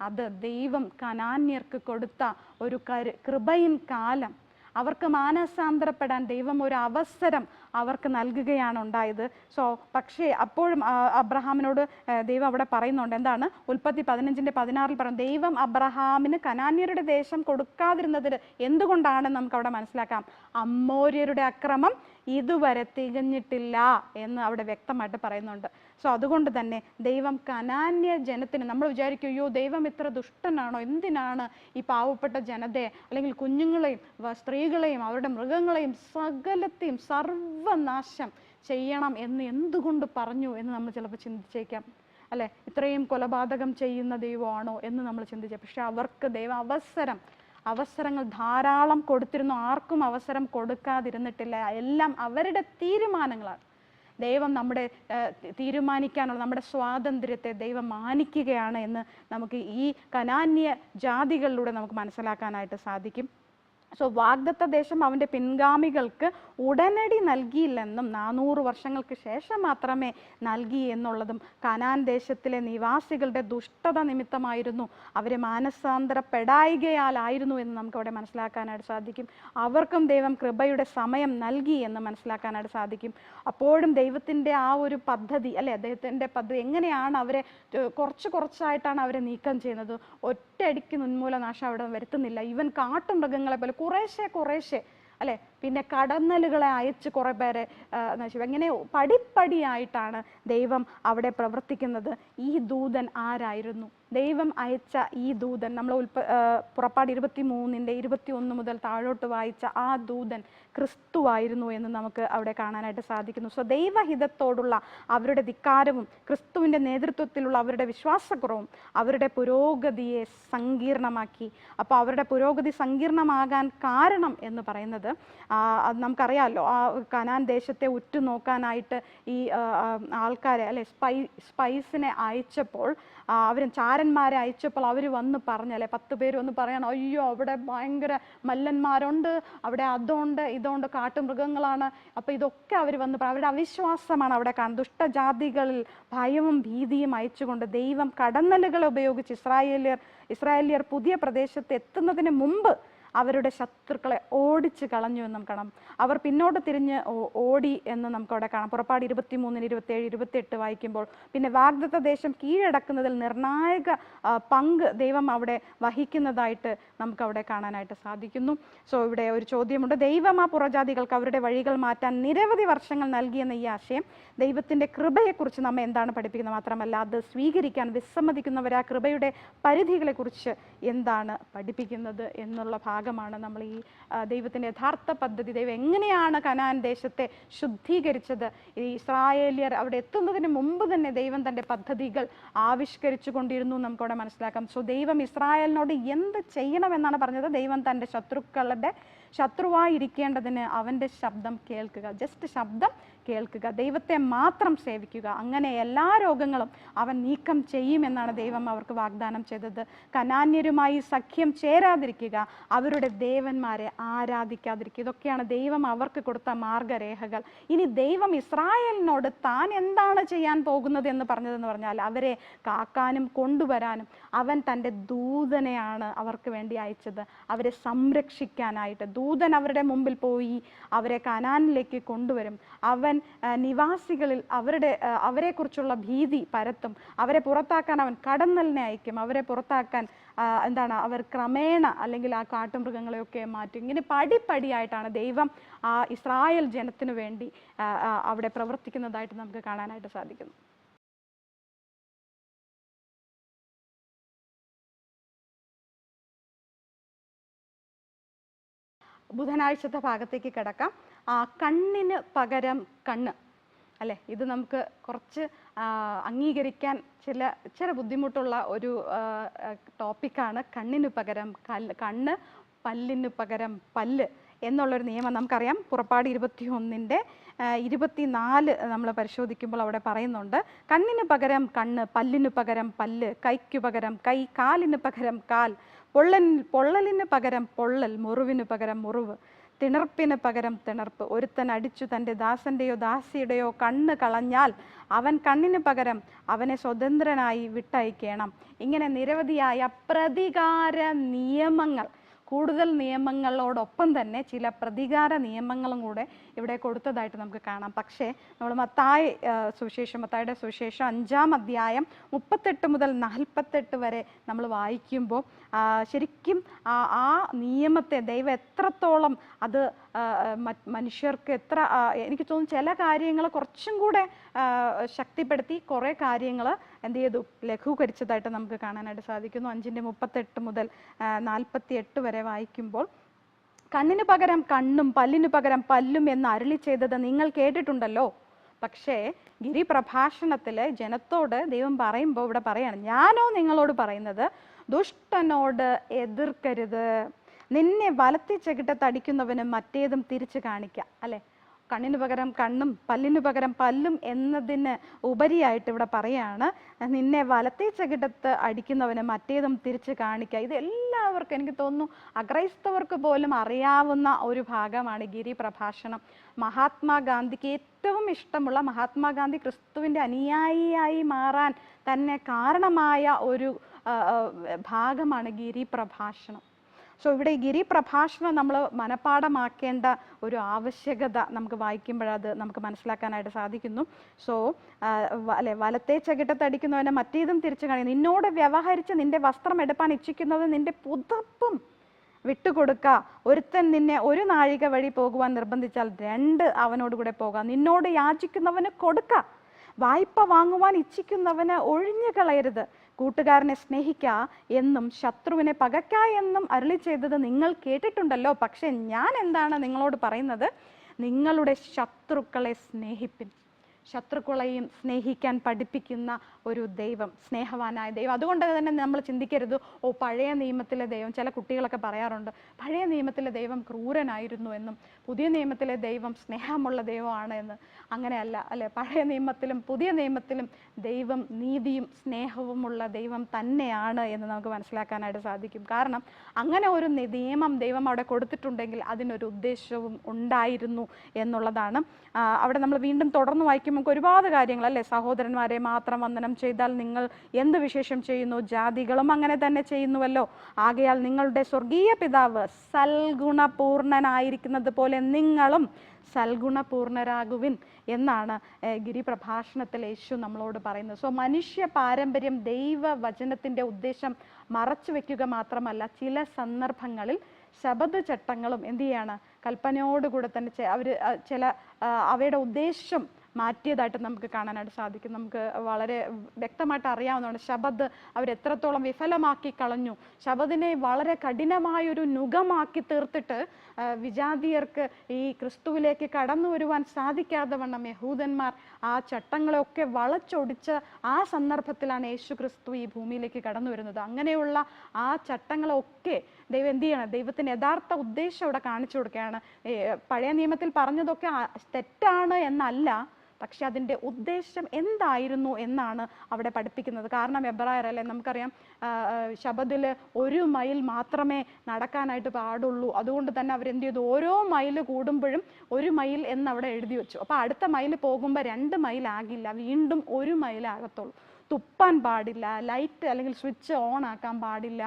അത് ദൈവം കനാന്യർക്ക് കൊടുത്ത ഒരു കൃപയിൻ കാലം. അവർക്ക് മാനസാന്തരപ്പെടാൻ ദൈവം ഒരു അവസരം അവർക്ക് നൽകുകയാണ് ഉണ്ടായത്. സോ പക്ഷേ അപ്പോഴും അബ്രഹാമിനോട് ദൈവം അവിടെ പറയുന്നുണ്ട്, എന്താണ്, ഉൽപ്പത്തി 15:16 പറയും, ദൈവം അബ്രഹാമിന് കനാന്യരുടെ ദേശം കൊടുക്കാതിരുന്നതിൽ എന്തുകൊണ്ടാണെന്ന് നമുക്ക് അവിടെ മനസ്സിലാക്കാം. അമ്മോര്യരുടെ അക്രമം ഇതുവരെ തികഞ്ഞിട്ടില്ല എന്ന് അവിടെ വ്യക്തമായിട്ട് പറയുന്നുണ്ട്. സോ അതുകൊണ്ട് തന്നെ ദൈവം കനാന്യ ജനത്തിന്, നമ്മൾ വിചാരിക്കും, അയ്യോ ദൈവം ഇത്ര ദുഷ്ടനാണോ, എന്തിനാണ് ഈ പാവപ്പെട്ട ജനതയെ അല്ലെങ്കിൽ കുഞ്ഞുങ്ങളെയും സ്ത്രീകളെയും അവരുടെ മൃഗങ്ങളെയും സകലത്തെയും സർവനാശം ചെയ്യണം എന്ന് എന്തുകൊണ്ട് പറഞ്ഞു എന്ന് നമ്മൾ ചിലപ്പോൾ ചിന്തിച്ചേക്കാം, അല്ലെ? ഇത്രയും കൊലപാതകം ചെയ്യുന്ന ദൈവമാണോ എന്ന് നമ്മൾ ചിന്തിച്ചേക്കാം. പക്ഷെ അവർക്ക് ദൈവം അവസരങ്ങൾ ധാരാളം കൊടുത്തിരുന്നു. ആർക്കും അവസരം കൊടുക്കാതിരുന്നിട്ടില്ല. എല്ലാം അവരുടെ തീരുമാനങ്ങളാണ്. ദൈവം നമ്മുടെ തീരുമാനിക്കാനുള്ള നമ്മുടെ സ്വാതന്ത്ര്യത്തെ ദൈവം മാനിക്കുകയാണ് എന്ന് നമുക്ക് ഈ കനാന്യ ജാതികളിലൂടെ നമുക്ക് മനസ്സിലാക്കാനായിട്ട് സാധിക്കും. സോ വാഗ്ദത്ത ദേശം അവൻ്റെ പിൻഗാമികൾക്ക് ഉടനടി നൽകിയില്ലെന്നും 400 വർഷങ്ങൾക്ക് ശേഷം മാത്രമേ നൽകി എന്നുള്ളതും കനാൻ ദേശത്തിലെ നിവാസികളുടെ ദുഷ്ടത നിമിത്തമായിരുന്നു, അവരെ മാനസാന്തരപ്പെടായികയാലായിരുന്നു എന്ന് നമുക്ക് അവിടെ മനസ്സിലാക്കാനായിട്ട് സാധിക്കും. അവർക്കും ദൈവം കൃപയുടെ സമയം നൽകി എന്ന് മനസ്സിലാക്കാനായിട്ട് സാധിക്കും. അപ്പോഴും ദൈവത്തിൻ്റെ ആ ഒരു പദ്ധതി, അല്ലെ, അദ്ദേഹത്തിൻ്റെ പദ്ധതി എങ്ങനെയാണ് അവരെ കുറച്ചായിട്ടാണ് അവരെ നീക്കം ചെയ്യുന്നത്. ഒറ്റയടിക്ക് ഉന്മൂലനാശം അവിടെ വരുത്തുന്നില്ല. ഈവൻ കാട്ടുമൃഗങ്ങളെ പോലെ കുറേശ്ശെ അല്ലെ, പിന്നെ കടന്നലുകളെ അയച്ച് കുറെ പേരെ നശിക്കും. അങ്ങനെ പടിപ്പടിയായിട്ടാണ് ദൈവം അവിടെ പ്രവർത്തിക്കുന്നത്. ഈ ദൂതൻ ആരായിരുന്നു? ദൈവം അയച്ച ഈ ദൂതൻ, നമ്മൾ പുറപ്പാട് 23:21 മുതൽ താഴോട്ട് വായിച്ച ആ ദൂതൻ ക്രിസ്തുവായിരുന്നു എന്ന് നമുക്ക് അവിടെ കാണാനായിട്ട് സാധിക്കുന്നു. സോ ദൈവഹിതത്തോടുള്ള അവരുടെ ധിക്കാരവും ക്രിസ്തുവിൻ്റെ നേതൃത്വത്തിലുള്ള അവരുടെ വിശ്വാസക്കുറവും അവരുടെ പുരോഗതിയെ സങ്കീർണമാക്കി. അപ്പോൾ അവരുടെ പുരോഗതി സങ്കീർണമാകാൻ കാരണം എന്ന് പറയുന്നത്, അത് നമുക്കറിയാമല്ലോ, ആ കനാൻ ദേശത്തെ ഉറ്റുനോക്കാനായിട്ട് ഈ ആൾക്കാരെ, അല്ലെ, സ്പൈസിനെ അയച്ചപ്പോൾ, അവർ ചാരന്മാരെ അയച്ചപ്പോൾ അവർ വന്ന് പറഞ്ഞല്ലേ, 10 പേര് വന്ന് പറയണം, അയ്യോ അവിടെ ഭയങ്കര മല്ലന്മാരുണ്ട്, അവിടെ അതുണ്ട് ഇതുണ്ട്, കാട്ടുമൃഗങ്ങളാണ്. അപ്പോൾ ഇതൊക്കെ അവർ വന്ന് അവരുടെ അവിശ്വാസമാണ് അവിടെ കാണുന്നത്. ദുഷ്ടജാതികളിൽ ഭയവും ഭീതിയും അയച്ചുകൊണ്ട് ദൈവം കടന്നലുകൾ ഉപയോഗിച്ച് ഇസ്രായേലിയർ പുതിയ പ്രദേശത്ത് എത്തുന്നതിന് മുമ്പ് അവരുടെ ശത്രുക്കളെ ഓടിച്ച് കളഞ്ഞു എന്ന് നമുക്ക് കാണാം. അവർ പിന്നോട്ട് തിരിഞ്ഞ് ഓടി എന്ന് നമുക്കവിടെ കാണാം. പുറപ്പാട് 23, 27, 28 വായിക്കുമ്പോൾ പിന്നെ വാഗ്ദത്ത ദേശം കീഴടക്കുന്നതിൽ നിർണായക പങ്ക് ദൈവം അവിടെ വഹിക്കുന്നതായിട്ട് നമുക്കവിടെ കാണാനായിട്ട് സാധിക്കുന്നു. സോ ഇവിടെ ഒരു ചോദ്യമുണ്ട്, ദൈവം ആ പുറജാതികൾക്ക് അവരുടെ വഴികൾ മാറ്റാൻ നിരവധി വർഷങ്ങൾ നൽകിയെന്ന ഈ ആശയം ദൈവത്തിൻ്റെ കൃപയെക്കുറിച്ച് നമ്മെ എന്താണ് പഠിപ്പിക്കുന്നത്? മാത്രമല്ല അത് സ്വീകരിക്കാൻ വിസമ്മതിക്കുന്നവർ ആ കൃപയുടെ പരിധികളെക്കുറിച്ച് എന്താണ് പഠിപ്പിക്കുന്നത് എന്നുള്ള ഭാഗമാണ് നമ്മൾ ഈ ദൈവത്തിൻ്റെ യഥാർത്ഥ പദ്ധതി, ദൈവം എങ്ങനെയാണ് കനാൻ ദേശത്തെ ശുദ്ധീകരിച്ചത്, ഈ ഇസ്രായേലിയർ അവിടെ എത്തുന്നതിന് മുമ്പ് തന്നെ ദൈവം തൻ്റെ പദ്ധതികൾ ആവിഷ്കരിച്ചു കൊണ്ടിരുന്നു നമുക്കവിടെ മനസ്സിലാക്കാം. സോ ദൈവം ഇസ്രായേലിനോട് എന്ത് ചെയ്യണമെന്നാണ് പറഞ്ഞത്? ദൈവം തൻ്റെ ശത്രുവായിരിക്കേണ്ടതിന് അവൻ്റെ ശബ്ദം കേൾക്കുക, ജസ്റ്റ് ശബ്ദം കേൾക്കുക, ദൈവത്തെ മാത്രം സേവിക്കുക, അങ്ങനെ എല്ലാ രോഗങ്ങളും അവൻ നീക്കം ചെയ്യുമെന്നാണ് ദൈവം അവർക്ക് വാഗ്ദാനം ചെയ്തത്. കനാന്യരുമായി സഖ്യം ചേരാതിരിക്കുക, അവരുടെ ദേവന്മാരെ ആരാധിക്കാതിരിക്കുക, ഇതൊക്കെയാണ് ദൈവം അവർക്ക് കൊടുത്ത മാർഗരേഖകൾ. ഇനി ദൈവം ഇസ്രായേലിനോട് താൻ എന്താണ് ചെയ്യാൻ പോകുന്നത് എന്ന് പറഞ്ഞതെന്ന് പറഞ്ഞാൽ, അവരെ കാക്കാനും കൊണ്ടുവരാനും അവൻ തൻ്റെ ദൂതനെയാണ് അവർക്ക് വേണ്ടി അയച്ചത്, അവരെ സംരക്ഷിക്കാനായിട്ട്. ദൂതൻ അവരുടെ മുമ്പിൽ പോയി അവരെ കനാനിലേക്ക് കൊണ്ടുവരും. അവൻ നിവാസികളിൽ അവരെക്കുറിച്ചുള്ള ഭീതി പരത്തും. അവരെ പുറത്താക്കാൻ അവൻ കടന്നലിനെ അയക്കും. അവരെ പുറത്താക്കാൻ അവർ ക്രമേണ അല്ലെങ്കിൽ ആ കാട്ടുമൃഗങ്ങളെയൊക്കെ മാറ്റും. ഇങ്ങനെ പടിപ്പടിയായിട്ടാണ് ദൈവം ആ ഇസ്രായേൽ ജനത്തിനു വേണ്ടി അവിടെ പ്രവർത്തിക്കുന്നതായിട്ട് നമുക്ക് കാണാനായിട്ട് സാധിക്കുന്നു. ബുധനാഴ്ചത്തെ ഭാഗത്തേക്ക് കിടക്കാം. കണ്ണിന് പകരം കണ്ണ് അല്ലേ, ഇത് നമുക്ക് കുറച്ച് അംഗീകരിക്കാൻ ചില ബുദ്ധിമുട്ടുള്ള ഒരു ടോപ്പിക്കാണ്. കണ്ണിന് പകരം കണ്ണ്, പല്ലിന് പകരം പല്ല് എന്നുള്ളൊരു നിയമം നമുക്കറിയാം. പുറപ്പാട് 21:24 നമ്മൾ പരിശോധിക്കുമ്പോൾ അവിടെ പറയുന്നുണ്ട്, കണ്ണിന് പകരം കണ്ണ്, പല്ലിന് പകരം പല്ല്, കൈക്കു പകരം കൈ, കാലിന് പകരം കാൽ, പൊള്ളലിന് പകരം പൊള്ളൽ, മുറിവിന് പകരം മുറിവ്, തിണർപ്പിന് പകരം തിണർപ്പ്. ഒരുത്തൻ അടിച്ചു തൻ്റെ ദാസൻ്റെയോ ദാസിയുടെയോ കണ്ണ് കളഞ്ഞാൽ അവൻ കണ്ണിന് പകരം അവനെ സ്വതന്ത്രനായി വിട്ടയക്കണം. ഇങ്ങനെ നിരവധിയായ പ്രതികാര നിയമങ്ങൾ, കൂടുതൽ നിയമങ്ങളോടൊപ്പം തന്നെ ചില പ്രതികാര നിയമങ്ങളും കൂടെ ഇവിടെ കൊടുത്തതായിട്ട് നമുക്ക് കാണാം. പക്ഷേ നമ്മൾ മത്തായിയുടെ സുവിശേഷം 5-ാം അധ്യായം 38 മുതൽ 48 വരെ നമ്മൾ വായിക്കുമ്പോൾ ശരിക്കും ആ നിയമത്തെ ദൈവം എത്രത്തോളം അത് മനുഷ്യർക്ക് എനിക്ക് തോന്നുന്നു ചില കാര്യങ്ങൾ കുറച്ചും കൂടെ ശക്തിപ്പെടുത്തി കുറേ കാര്യങ്ങൾ എന്ത് ചെയ്തു, ലഘൂകരിച്ചതായിട്ട് നമുക്ക് കാണാനായിട്ട് സാധിക്കുന്നു. 5:38 മുതൽ 48 വരെ വായിക്കുമ്പോൾ, കണ്ണിന് പകരം കണ്ണും പല്ലിന് പകരം പല്ലും എന്ന് അരുളി ചെയ്തത് നിങ്ങൾ കേട്ടിട്ടുണ്ടല്ലോ. പക്ഷേ ഗിരിപ്രഭാഷണത്തില് ജനത്തോട് ദൈവം പറയുമ്പോൾ ഇവിടെ പറയാണ്, ഞാനോ നിങ്ങളോട് പറയുന്നത് ദുഷ്ടനോട് എതിർക്കരുത്, നിന്നെ വലത്തെ ചെകിട്ടത്തടിക്കുന്നവന് മറ്റേതും തിരിച്ചു കാണിക്കാം. അല്ലെ, കണ്ണിന് പകരം കണ്ണും പല്ലിന് പകരം പല്ലും എന്നതിന് ഉപരിയായിട്ട് ഇവിടെ പറയാണ്, നിന്നെ വലത്തെ ചെകിട്ടത്ത് അടിക്കുന്നവന് മറ്റേതും തിരിച്ച് കാണിക്കുക. ഇത് എല്ലാവർക്കും, എനിക്ക് തോന്നുന്നു അക്രൈസ്തവർക്ക് പോലും അറിയാവുന്ന ഒരു ഭാഗമാണ് ഗിരിപ്രഭാഷണം. മഹാത്മാഗാന്ധിക്ക് ഏറ്റവും ഇഷ്ടമുള്ള, മഹാത്മാഗാന്ധി ക്രിസ്തുവിൻ്റെ അനുയായിയായി മാറാൻ തന്നെ കാരണമായ ഒരു ഭാഗമാണ് ഗിരിപ്രഭാഷണം. സോ ഇവിടെ ഈ ഗിരിപ്രഭാഷണം നമ്മൾ മനഃപ്പാഠമാക്കേണ്ട ഒരു ആവശ്യകത നമുക്ക് വായിക്കുമ്പോഴത് നമുക്ക് മനസ്സിലാക്കാനായിട്ട് സാധിക്കുന്നു. സോ വലത്തെ ചെകിട്ടത്തടിക്കുന്നവനെ മറ്റേതും തിരിച്ചു കാണിക്കുന്നു, നിന്നോട് വ്യവഹരിച്ച് നിന്റെ വസ്ത്രം എടുപ്പാൻ ഇച്ഛിക്കുന്നത് നിന്റെ പുതപ്പും വിട്ടുകൊടുക്ക, ഒരുത്തൻ നിന്നെ ഒരു നാഴിക വഴി പോകുവാൻ നിർബന്ധിച്ചാൽ 2 അവനോട് കൂടെ പോകാം, നിന്നോട് യാചിക്കുന്നവന് കൊടുക്ക, വായ്പ വാങ്ങുവാൻ ഇച്ഛിക്കുന്നവന് ഒഴിഞ്ഞു കളയരുത്, കൂട്ടുകാരനെ സ്നേഹിക്ക എന്നും ശത്രുവിനെ പകയ്ക്ക എന്നും അരുളി ചെയ്തത് നിങ്ങൾ കേട്ടിട്ടുണ്ടല്ലോ. പക്ഷെ ഞാൻ എന്താണ് നിങ്ങളോട് പറയുന്നത്, നിങ്ങളുടെ ശത്രുക്കളെ സ്നേഹിപ്പിൻ. ശത്രുക്കളെയും സ്നേഹിക്കാൻ പഠിപ്പിക്കുന്ന ഒരു ദൈവം, സ്നേഹവാനായ ദൈവം. അതുകൊണ്ട് തന്നെ നമ്മൾ ചിന്തിക്കരുത്, പഴയ നിയമത്തിലെ ദൈവം, ചില കുട്ടികളൊക്കെ പറയാറുണ്ട് പഴയ നിയമത്തിലെ ദൈവം ക്രൂരനായിരുന്നു എന്നും പുതിയ നിയമത്തിലെ ദൈവം സ്നേഹമുള്ള ദൈവമാണ് എന്ന്. അങ്ങനെയല്ല അല്ലെ, പഴയ നിയമത്തിലും പുതിയ നിയമത്തിലും ദൈവം നീതിയും സ്നേഹവുമുള്ള ദൈവം തന്നെയാണ് എന്ന് നമുക്ക് മനസ്സിലാക്കാനായിട്ട് സാധിക്കും. കാരണം അങ്ങനെ ഒരു നിയമം ദൈവം അവിടെ കൊടുത്തിട്ടുണ്ടെങ്കിൽ അതിനൊരു ഉദ്ദേശവും ഉണ്ടായിരുന്നു എന്നുള്ളതാണ്. അവിടെ നമ്മൾ വീണ്ടും തുടർന്ന് വായിക്കും, നമുക്ക് ഒരുപാട് കാര്യങ്ങൾ അല്ലെ, സഹോദരന്മാരെ മാത്രം വന്ദനം ചെയ്താൽ നിങ്ങൾ എന്ത് വിശേഷം ചെയ്യുന്നു, ജാതികളും അങ്ങനെ തന്നെ ചെയ്യുന്നുവല്ലോ, ആകയാൽ നിങ്ങളുടെ സ്വർഗീയ പിതാവ് സൽഗുണപൂർണനായിരിക്കുന്നത് പോലെ നിങ്ങളും സൽഗുണപൂർണരാകുവിൻ എന്നാണ് ഗിരിപ്രഭാഷണത്തിൽ യേശു നമ്മളോട് പറയുന്നത്. സോ മനുഷ്യ പാരമ്പര്യം ദൈവവചനത്തിൻ്റെ ഉദ്ദേശം മറച്ചു വെക്കുക മാത്രമല്ല, ചില സന്ദർഭങ്ങളിൽ ശബദ് ചട്ടങ്ങളും എന്ത് ചെയ്യാണ്, കൽപ്പനയോടുകൂടെ തന്നെ അവയുടെ ഉദ്ദേശം മാറ്റിയതായിട്ട് നമുക്ക് കാണാനായിട്ട് സാധിക്കും. നമുക്ക് വളരെ വ്യക്തമായിട്ട് അറിയാവുന്നതാണ് ശബദ് അവരെത്രത്തോളം വിഫലമാക്കി കളഞ്ഞു. ശബദിനെ വളരെ കഠിനമായൊരു നുകമാക്കി തീർത്തിട്ട് വിജാതിയർക്ക് ഈ ക്രിസ്തുവിലേക്ക് കടന്നു വരുവാൻ സാധിക്കാതെ വണ്ണം യഹൂദന്മാർ ആ ചട്ടങ്ങളെയൊക്കെ വളച്ചൊടിച്ച ആ സന്ദർഭത്തിലാണ് യേശു ക്രിസ്തു ഈ ഭൂമിയിലേക്ക് കടന്നു വരുന്നത്. അങ്ങനെയുള്ള ആ ചട്ടങ്ങളൊക്കെ ദൈവം എന്ത് ചെയ്യണം, ദൈവത്തിന് യഥാർത്ഥ ഉദ്ദേശം അവിടെ കാണിച്ചു കൊടുക്കുകയാണ്. പഴയ നിയമത്തിൽ പറഞ്ഞതൊക്കെ തെറ്റാണ് എന്നല്ല, പക്ഷെ അതിൻ്റെ ഉദ്ദേശം എന്തായിരുന്നു എന്നാണ് അവിടെ പഠിപ്പിക്കുന്നത്. കാരണം എബ്രായർ അല്ലെ, നമുക്കറിയാം ശബദിൽ 1 മൈൽ മാത്രമേ നടക്കാനായിട്ട് പാടുള്ളൂ. അതുകൊണ്ട് തന്നെ അവരെന്ത് ചെയ്തു, ഓരോ മൈൽ കൂടുമ്പോഴും 1 മൈൽ എന്ന് അവിടെ എഴുതി വെച്ചു. അപ്പോൾ അടുത്ത മൈൽ പോകുമ്പോൾ 2 മൈൽ ആകില്ല, വീണ്ടും 1 മൈൽ ആകത്തുള്ളൂ. തുപ്പാൻ പാടില്ല, ലൈറ്റ് അല്ലെങ്കിൽ സ്വിച്ച് ഓൺ ആക്കാൻ പാടില്ല,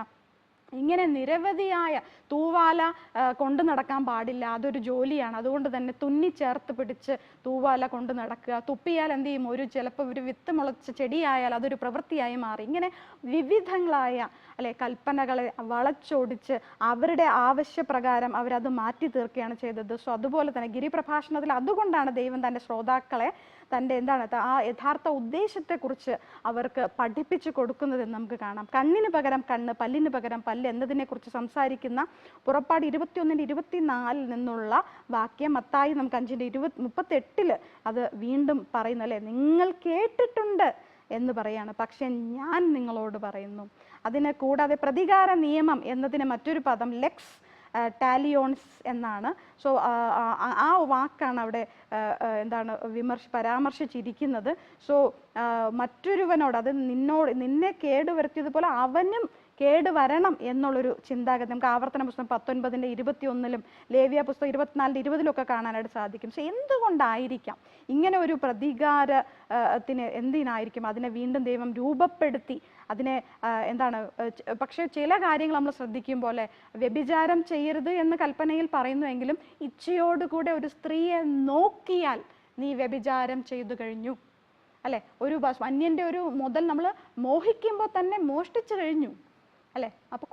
ഇങ്ങനെ നിരവധിയായ തൂവാല കൊണ്ടു നടക്കാൻ പാടില്ല, അതൊരു ജോലിയാണ്. അതുകൊണ്ട് തന്നെ തുന്നി ചേർത്ത് പിടിച്ച് തൂവാല കൊണ്ട് നടക്കുക. തുപ്പിയാൽ എന്ത് ചെയ്യും, ചിലപ്പോൾ ഒരു വിത്ത് മുളച്ച ചെടിയായാൽ അതൊരു പ്രവൃത്തിയായി മാറി. ഇങ്ങനെ വിവിധങ്ങളായ കൽപ്പനകളെ വളച്ചൊടിച്ച് അവരുടെ ആവശ്യപ്രകാരം അവരത് മാറ്റി തീർക്കുകയാണ് ചെയ്തത്. സോ അതുപോലെ തന്നെ ഗിരിപ്രഭാഷണത്തിൽ അതുകൊണ്ടാണ് ദൈവം തൻ്റെ ശ്രോതാക്കളെ തൻ്റെ ആ യഥാർത്ഥ ഉദ്ദേശത്തെക്കുറിച്ച് അവർക്ക് പഠിപ്പിച്ചു കൊടുക്കുന്നതെന്ന് നമുക്ക് കാണാം. കണ്ണിന് പകരം കണ്ണ്, പല്ലിന് പകരം പല്ല് എന്നതിനെക്കുറിച്ച് സംസാരിക്കുന്ന പുറപ്പാട് 21:24 നിന്നുള്ള വാക്യം മത്തായി നമുക്ക് 5:38 അത് വീണ്ടും പറയുന്നു, നിങ്ങൾ കേട്ടിട്ടുണ്ട് എന്ന് പറയാണ്, പക്ഷെ ഞാൻ നിങ്ങളോട് പറയുന്നു. അതിനെ കൂടാതെ പ്രതികാര നിയമം എന്നതിന് മറ്റൊരു പദം ലെക്സ് ടാലിയോൺസ് എന്നാണ്. സോ ആ വാക്കാണ് അവിടെ പരാമർശിച്ചിരിക്കുന്നത്. സോ മറ്റൊരുവനോട്, അത് നിന്നെ കേടുവരുത്തിയതുപോലെ അവനും കേടുവരണം എന്നുള്ളൊരു ചിന്താഗതി നമുക്ക് ആവർത്തന പുസ്തകം 19:21 ലേവ്യ പുസ്തകം 24:20 കാണാനായിട്ട് സാധിക്കും. പക്ഷെ എന്തുകൊണ്ടായിരിക്കാം ഇങ്ങനെ ഒരു പ്രതികാരത്തിന് എന്തിനായിരിക്കും അതിനെ വീണ്ടും ദൈവം രൂപപ്പെടുത്തി അതിനെ പക്ഷെ ചില കാര്യങ്ങൾ നമ്മൾ ശ്രദ്ധിക്കും പോലെ വ്യഭിചാരം ചെയ്യരുത് എന്ന് കൽപ്പനയിൽ പറയുന്നുവെങ്കിലും ഇച്ഛയോടുകൂടെ ഒരു സ്ത്രീയെ നോക്കിയാൽ നീ വ്യഭിചാരം ചെയ്തു കഴിഞ്ഞു, അല്ലെ? ഒരു അന്യന്റെ ഒരു മുതൽ നമ്മൾ മോഹിക്കുമ്പോൾ തന്നെ മോഷ്ടിച്ചു കഴിഞ്ഞു, അല്ലെ? അപ്പൊ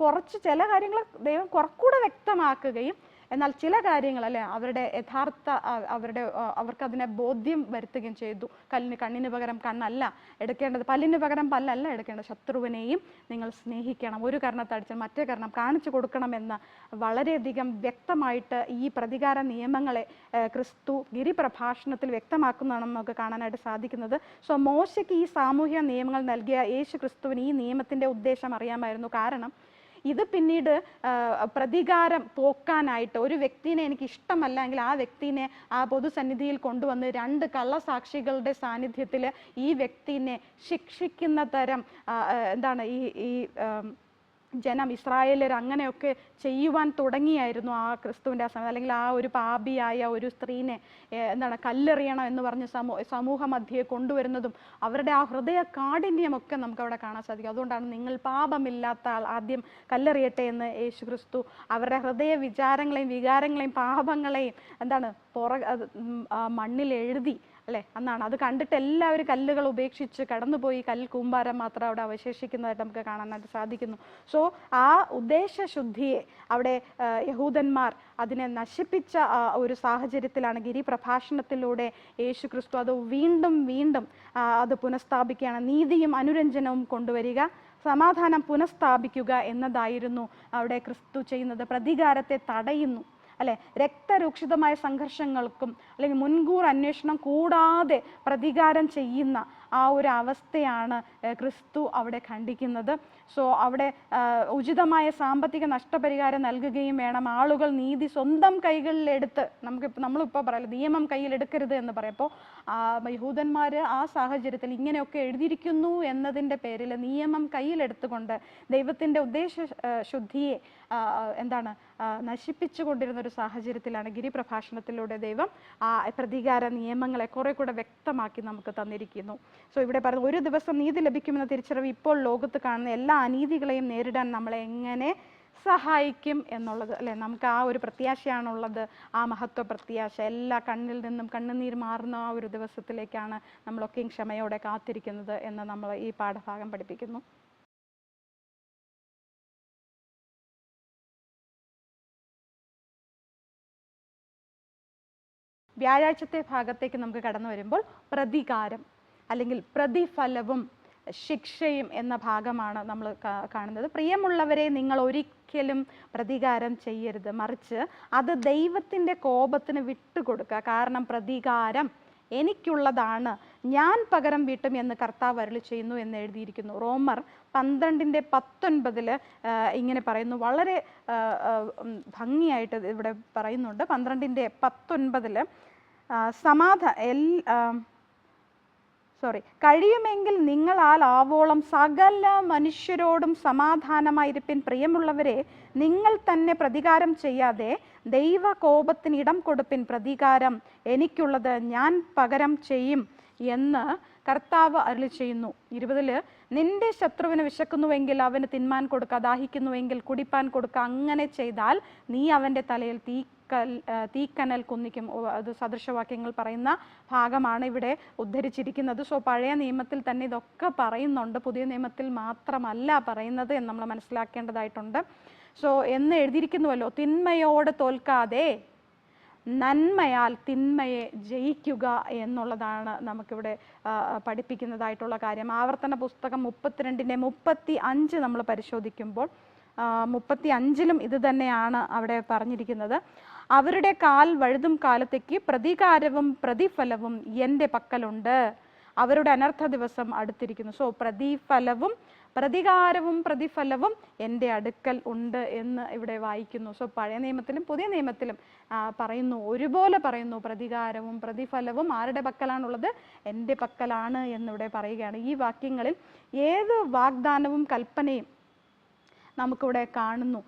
ചില കാര്യങ്ങൾ ദൈവം കുറച്ചുകൂടെ വ്യക്തമാക്കുകയും എന്നാൽ ചില കാര്യങ്ങൾ അവരുടെ യഥാർത്ഥ അവർക്ക് അതിനെ ബോധ്യം വരുത്തുകയും ചെയ്തു. കണ്ണിന് പകരം കണ്ണല്ല എടുക്കേണ്ടത്, പല്ലിന് പകരം പല്ലല്ല എടുക്കേണ്ടത്, ശത്രുവിനെയും നിങ്ങൾ സ്നേഹിക്കണം, ഒരു കർണത്തടിച്ചാൽ മറ്റേ കർണം കാണിച്ചു കൊടുക്കണമെന്ന് വളരെയധികം വ്യക്തമായിട്ട് ഈ പ്രതികാര നിയമങ്ങളെ ക്രിസ്തു ഗിരിപ്രഭാഷണത്തിൽ വ്യക്തമാക്കുന്നതാണ് നമുക്ക് കാണാനായിട്ട് സാധിക്കുന്നത്. സോ മോശയ്ക്ക് ഈ സാമൂഹ്യ നിയമങ്ങൾ നൽകിയ യേശു ക്രിസ്തുവിന് ഈ നിയമത്തിന്റെ ഉദ്ദേശം അറിയാമായിരുന്നു. കാരണം ഇത് പിന്നീട് പ്രതികാരം പോക്കാനായിട്ട് ഒരു വ്യക്തിനെ എനിക്ക് ഇഷ്ടമല്ല എങ്കിൽ ആ വ്യക്തിനെ ആ പൊതുസന്നിധിയിൽ കൊണ്ടുവന്ന് 2 കള്ളസാക്ഷികളുടെ സാന്നിധ്യത്തിൽ ഈ വ്യക്തിനെ ശിക്ഷിക്കുന്ന തരം ഈ ജനം ഇസ്രായേലർ അങ്ങനെയൊക്കെ ചെയ്യുവാൻ തുടങ്ങിയായിരുന്നു ആ ക്രിസ്തുവിൻ്റെ ആ സമയം. അല്ലെങ്കിൽ ആ ഒരു പാപിയായ ഒരു സ്ത്രീനെ കല്ലെറിയണം എന്ന് പറഞ്ഞ് സമൂഹ മധ്യയെ കൊണ്ടുവരുന്നതും അവരുടെ ആ ഹൃദയ കാഠിന്യമൊക്കെ നമുക്ക് അവിടെ കാണാൻ സാധിക്കും. അതുകൊണ്ടാണ് നിങ്ങൾ പാപമില്ലാത്ത ആൾ ആദ്യം കല്ലെറിയട്ടെ എന്ന് യേശു ക്രിസ്തു അവരുടെ ഹൃദയ വിചാരങ്ങളെയും വികാരങ്ങളെയും പാപങ്ങളെയും മണ്ണിൽ എഴുതി, അല്ലെ? എന്നാണ് അത് കണ്ടിട്ട് എല്ലാവരും കല്ലുകൾ ഉപേക്ഷിച്ച് കടന്നുപോയി കൂമ്പാരം മാത്രം അവിടെ അവശേഷിക്കുന്നതായിട്ട് നമുക്ക് കാണാനായിട്ട് സാധിക്കുന്നു. സോ ആ ഉദ്ദേശശുദ്ധിയെ അവിടെ യഹൂദന്മാർ അതിനെ നശിപ്പിച്ച ഒരു സാഹചര്യത്തിലാണ് ഗിരിപ്രഭാഷണത്തിലൂടെ യേശു ക്രിസ്തു അത് വീണ്ടും അത് പുനഃസ്ഥാപിക്കുകയാണ്. നീതിയും അനുരഞ്ജനവും കൊണ്ടുവരിക, സമാധാനം പുനഃസ്ഥാപിക്കുക എന്നതായിരുന്നു അവിടെ ക്രിസ്തു ചെയ്യുന്നത്. പ്രതികാരത്തെ തടയുന്നു, അല്ലെ? രക്തരൂക്ഷിതമായ സംഘർഷങ്ങൾക്കും അല്ലെങ്കിൽ മുൻകൂർ അന്വേഷണം കൂടാതെ പ്രതികാരം ചെയ്യുന്ന ആ ഒരു അവസ്ഥയാണ് ക്രിസ്തു അവിടെ ഖണ്ഡിക്കുന്നത്. സോ അവിടെ ഉചിതമായ സാമ്പത്തിക നഷ്ടപരിഹാരം നൽകുകയും വേണം. ആളുകൾ നീതി സ്വന്തം കൈകളിലെടുത്ത് നമ്മളിപ്പോൾ പറയല്ലോ നിയമം കയ്യിലെടുക്കരുത് എന്ന് പറയപ്പോൾ യഹൂദന്മാർ ആ സാഹചര്യത്തിൽ ഇങ്ങനെയൊക്കെ എഴുതിയിരിക്കുന്നു എന്നതിൻ്റെ പേരിൽ നിയമം കയ്യിലെടുത്തുകൊണ്ട് ദൈവത്തിൻ്റെ ഉദ്ദേശ ശുദ്ധിയെ നശിപ്പിച്ചു കൊണ്ടിരുന്ന ഒരു സാഹചര്യത്തിലാണ് ഗിരിപ്രഭാഷണത്തിലൂടെ ദൈവം ആ പ്രതികാര നിയമങ്ങളെ കുറെ കൂടെ വ്യക്തമാക്കി നമുക്ക് തന്നിരിക്കുന്നു. സോ ഇവിടെ പറയുന്നത് ഒരു ദിവസം നീതി ലഭിക്കുമെന്ന തിരിച്ചറിവ് ഇപ്പോൾ ലോകത്ത് കാണുന്ന എല്ലാ അനീതികളെയും നേരിടാൻ നമ്മളെ എങ്ങനെ സഹായിക്കും എന്നുള്ളത്, അല്ലെ? നമുക്ക് ആ ഒരു പ്രത്യാശയാണുള്ളത്, ആ മഹത്വ പ്രത്യാശ. എല്ലാ കണ്ണിൽ നിന്നും കണ്ണുനീർ മാറുന്ന ആ ഒരു ദിവസത്തിലേക്കാണ് നമ്മളൊക്കെയും ക്ഷമയോടെ കാത്തിരിക്കുന്നത് എന്ന് നമ്മൾ ഈ പാഠഭാഗം പഠിപ്പിക്കുന്നു. വ്യാഴാഴ്ചത്തെ ഭാഗത്തേക്ക് നമുക്ക് കടന്നു വരുമ്പോൾ പ്രതികാരം അല്ലെങ്കിൽ പ്രതിഫലവും ശിക്ഷയും എന്ന ഭാഗമാണ് നമ്മൾ കാണുന്നത്. പ്രിയമുള്ളവരെ, നിങ്ങൾ ഒരിക്കലും പ്രതികാരം ചെയ്യരുത്, മറിച്ച് അത് ദൈവത്തിൻ്റെ കോപത്തിന് വിട്ടുകൊടുക്കുക. കാരണം പ്രതികാരം എനിക്കുള്ളതാണ്, ഞാൻ പകരം വീട്ടും എന്ന് കർത്താവ് അരുളി ചെയ്യുന്നു എന്ന് എഴുതിയിരിക്കുന്നു. റോമർ 12:19 ഇങ്ങനെ പറയുന്നു. വളരെ ഭംഗിയായിട്ട് ഇവിടെ പറയുന്നുണ്ട്. 12:19 കഴിയുമെങ്കിൽ നിങ്ങളാൽ ആവോളം സകല മനുഷ്യരോടും സമാധാനമായിരിപ്പിൻ. പ്രിയമുള്ളവരെ, നിങ്ങൾ തന്നെ പ്രതികാരം ചെയ്യാതെ ദൈവ കോപത്തിന് ഇടം കൊടുപ്പിൻ. പ്രതികാരം എനിക്കുള്ളത്, ഞാൻ പകരം ചെയ്യും എന്ന് കർത്താവ് അരുളി ചെയ്യുന്നു. 20 നിന്റെ ശത്രുവിന് വിശക്കുന്നുവെങ്കിൽ അവന് തിന്മാൻ കൊടുക്കുക, ദാഹിക്കുന്നുവെങ്കിൽ കുടിപ്പാൻ കൊടുക്കുക. അങ്ങനെ ചെയ്താൽ നീ അവൻ്റെ തലയിൽ തീക്കനൽ കുന്നിക്കും. അത് സദൃശവാക്യങ്ങൾ പറയുന്ന ഭാഗമാണ് ഇവിടെ ഉദ്ധരിച്ചിരിക്കുന്നത്. സോ പഴയ നിയമത്തിൽ തന്നെ ഇതൊക്കെ പറയുന്നുണ്ട്, പുതിയ നിയമത്തിൽ മാത്രമല്ല പറയുന്നത് എന്ന് നമ്മൾ മനസ്സിലാക്കേണ്ടതായിട്ടുണ്ട്. സോ എന്ന് എഴുതിയിരിക്കുന്നുവല്ലോ, തിന്മയോട് തോൽക്കാതെ നന്മയാൽ തിന്മയെ ജയിക്കുക എന്നുള്ളതാണ് നമുക്കിവിടെ പഠിപ്പിക്കുന്നതായിട്ടുള്ള കാര്യം. ആവർത്തന പുസ്തകം 32:35 നമ്മൾ പരിശോധിക്കുമ്പോൾ 35 ഇത് തന്നെയാണ് അവിടെ പറഞ്ഞിരിക്കുന്നത്. അവരുടെ കാൽ വഴുതും കാലത്തേക്ക് പ്രതികാരവും പ്രതിഫലവും എൻ്റെ പക്കലുണ്ട്, അവരുടെ അനർത്ഥ ദിവസം അടുത്തിരിക്കുന്നു. സോ പ്രതികാരവും പ്രതിഫലവും എൻ്റെ അടുക്കൽ ഉണ്ട് എന്ന് ഇവിടെ വായിക്കുന്നു. സോ പഴയ നിയമത്തിലും പുതിയ നിയമത്തിലും പറയുന്നു, ഒരുപോലെ പറയുന്നു, പ്രതികാരവും പ്രതിഫലവും ആരുടെ പക്കലാണുള്ളത്? എൻ്റെ പക്കലാണ് എന്നിവിടെ പറയുകയാണ്. ഈ വാക്യങ്ങളിൽ ഏത് വാഗ്ദാനവും കൽപ്പനയും നമുക്കിവിടെ കാണുന്നു.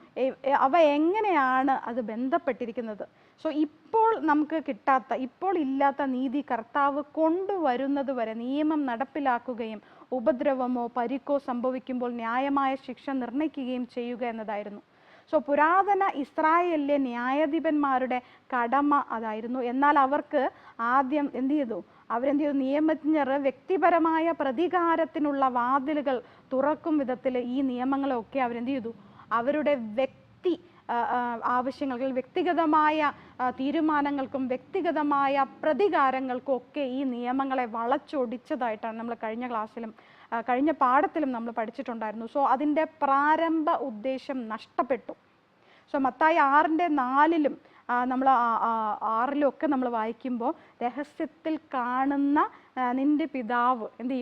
അവ എങ്ങനെയാണ് അത് ബന്ധപ്പെട്ടിരിക്കുന്നത്? സോ ഇപ്പോൾ നമുക്ക് കിട്ടാത്ത, ഇപ്പോൾ ഇല്ലാത്ത നീതി കർത്താവ് കൊണ്ടുവരുന്നത് വരെ നിയമം നടപ്പിലാക്കുകയും ഉപദ്രവമോ പരിക്കോ സംഭവിക്കുമ്പോൾ ന്യായമായ ശിക്ഷ നിർണയിക്കുകയും ചെയ്യുക എന്നതായിരുന്നു. സോ പുരാതന ഇസ്രായേലിലെ ന്യായാധിപന്മാരുടെ കടമ അതായിരുന്നു. എന്നാൽ അവർക്ക് ആദ്യം അവരെന്ത് ചെയ്തു? നിയമജ്ഞർ വ്യക്തിപരമായ പ്രതികാരത്തിനുള്ള വാതിലുകൾ തുറക്കും വിധത്തിൽ ഈ നിയമങ്ങളൊക്കെ അവരെന്ത് ചെയ്തു? അവരുടെ ആവശ്യങ്ങൾക്ക്, വ്യക്തിഗതമായ തീരുമാനങ്ങൾക്കും വ്യക്തിഗതമായ പ്രതികാരങ്ങൾക്കും ഒക്കെ ഈ നിയമങ്ങളെ വളച്ചൊടിച്ചതായിട്ടാണ് നമ്മൾ കഴിഞ്ഞ പാഠത്തിലും നമ്മൾ പഠിച്ചിട്ടുണ്ടായിരുന്നു. സോ അതിൻ്റെ പ്രാരംഭ ഉദ്ദേശം നഷ്ടപ്പെട്ടു. സോ മത്തായി 6:4 നമ്മൾ 6 നമ്മൾ വായിക്കുമ്പോൾ രഹസ്യത്തിൽ കാണുന്ന നിന്റെ പിതാവ് നീ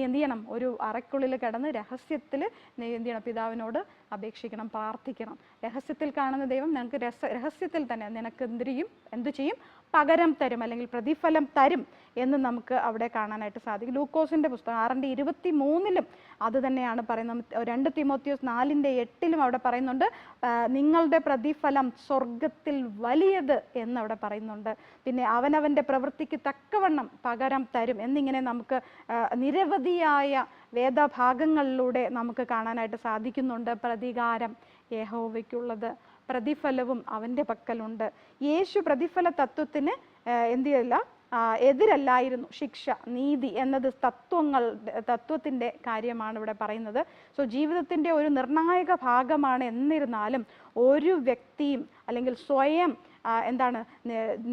എന്ത് ചെയ്യണം? ഒരു അറയ്ക്കുള്ളിൽ കിടന്ന് രഹസ്യത്തിൽ നീ എന്ത് ചെയ്യണം? പിതാവിനോട് അപേക്ഷിക്കണം, പ്രാർത്ഥിക്കണം. രഹസ്യത്തിൽ കാണുന്ന ദൈവം നിനക്ക് രഹസ്യത്തിൽ തന്നെ നിനക്ക് എന്ത് ചെയ്യും? പകരം തരും, അല്ലെങ്കിൽ പ്രതിഫലം തരും എന്ന് നമുക്ക് അവിടെ കാണാനായിട്ട് സാധിക്കും. ലൂക്കോസിന്റെ പുസ്തകം 6:23 അത് തന്നെയാണ് പറയുന്നത്. 2 തിമോത്തിയോസ് 4:8 അവിടെ പറയുന്നുണ്ട്, നിങ്ങളുടെ പ്രതിഫലം സ്വർഗത്തിൽ വലിയത് എന്നവിടെ പറയുന്നുണ്ട്. പിന്നെ അവനവന്റെ പ്രവൃത്തിക്ക് തക്കവണ്ണം പകരം തരും എന്നിങ്ങനെ നമുക്ക് നിരവധിയായ വേദഭാഗങ്ങളിലൂടെ നമുക്ക് കാണാനായിട്ട് സാധിക്കുന്നുണ്ട്. പ്രതികാരം യഹോവയ്ക്കുള്ളത്, പ്രതിഫലവും അവൻ്റെ പക്കലുണ്ട്. യേശു പ്രതിഫല തത്വത്തിന് എതിരല്ലായിരുന്നു. ശിക്ഷ, നീതി എന്നത് തത്വത്തിൻ്റെ കാര്യമാണ് ഇവിടെ പറയുന്നത്. സോ ജീവിതത്തിൻ്റെ ഒരു നിർണായക ഭാഗമാണ്. എന്നിരുന്നാലും ഒരു വ്യക്തിയും അല്ലെങ്കിൽ സ്വയം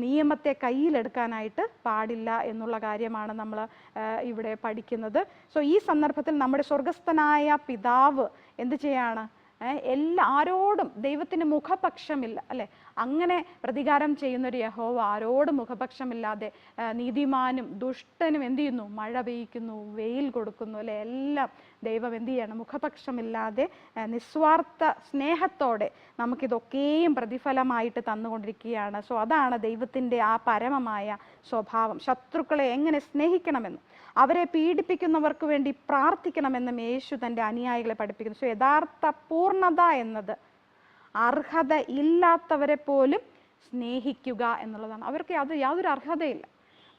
നിയമത്തെ കയ്യിലെടുക്കാനായിട്ട് പാടില്ല എന്നുള്ള കാര്യമാണ് നമ്മൾ ഇവിടെ പഠിക്കുന്നത്. സോ ഈ സന്ദർഭത്തിൽ നമ്മുടെ സ്വർഗസ്ഥനായ പിതാവ് എന്ത് ചെയ്യാണ്? ആരോടും ദൈവത്തിന് മുഖപക്ഷമില്ല, അല്ലെ? അങ്ങനെ പ്രതികാരം ചെയ്യുന്നൊരു യഹോവ ആരോടും മുഖപക്ഷമില്ലാതെ നീതിമാനും ദുഷ്ടനും എന്ത് ചെയ്യുന്നു? മഴ പെയ്യ്ക്കുന്നു, വെയിൽ കൊടുക്കുന്നു, അല്ലെ? എല്ലാം ദൈവം എന്ത് ചെയ്യണം? മുഖപക്ഷമില്ലാതെ നിസ്വാർത്ഥ സ്നേഹത്തോടെ നമുക്കിതൊക്കെയും പ്രതിഫലമായിട്ട് തന്നുകൊണ്ടിരിക്കുകയാണ്. സോ അതാണ് ദൈവത്തിൻ്റെ ആ പരമമായ സ്വഭാവം. ശത്രുക്കളെ എങ്ങനെ സ്നേഹിക്കണമെന്നും അവരെ പീഡിപ്പിക്കുന്നവർക്ക് വേണ്ടി പ്രാർത്ഥിക്കണമെന്നും യേശു തൻ്റെ അനുയായികളെ പഠിപ്പിക്കുന്നു. സോ യഥാർത്ഥ പൂർണ്ണത എന്നത് അർഹത ഇല്ലാത്തവരെ പോലും സ്നേഹിക്കുക എന്നുള്ളതാണ്. അവർക്ക് യാതൊരു അർഹതയില്ല.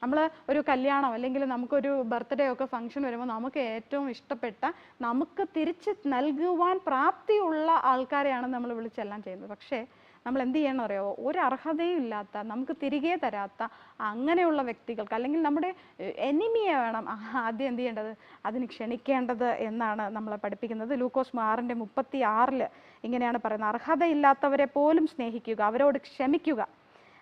നമ്മൾ ഒരു കല്യാണം അല്ലെങ്കിൽ നമുക്കൊരു ബർത്ത്ഡേ ഒക്കെ ഫംഗ്ഷൻ വരുമ്പോൾ നമുക്ക് ഏറ്റവും ഇഷ്ടപ്പെട്ട, നമുക്ക് തിരിച്ച് നൽകുവാൻ പ്രാപ്തിയുള്ള ആൾക്കാരെയാണ് നമ്മൾ വിളിച്ചെല്ലാം ചെയ്യുന്നത്. പക്ഷേ നമ്മൾ എന്ത് ചെയ്യണം അറിയാമോ? ഒരു അർഹതയും ഇല്ലാത്ത, നമുക്ക് തിരികെ തരാത്ത അങ്ങനെയുള്ള വ്യക്തികൾക്ക്, അല്ലെങ്കിൽ നമ്മുടെ എനിമിയെ വേണം ആദ്യം എന്ത് ചെയ്യേണ്ടത്? അതിന് ക്ഷണിക്കേണ്ടത് എന്നാണ് നമ്മളെ പഠിപ്പിക്കുന്നത്. ലൂക്കോസ് 6:36 ഇങ്ങനെയാണ് പറയുന്നത്, അർഹതയില്ലാത്തവരെ പോലും സ്നേഹിക്കുക, അവരോട് ക്ഷമിക്കുക,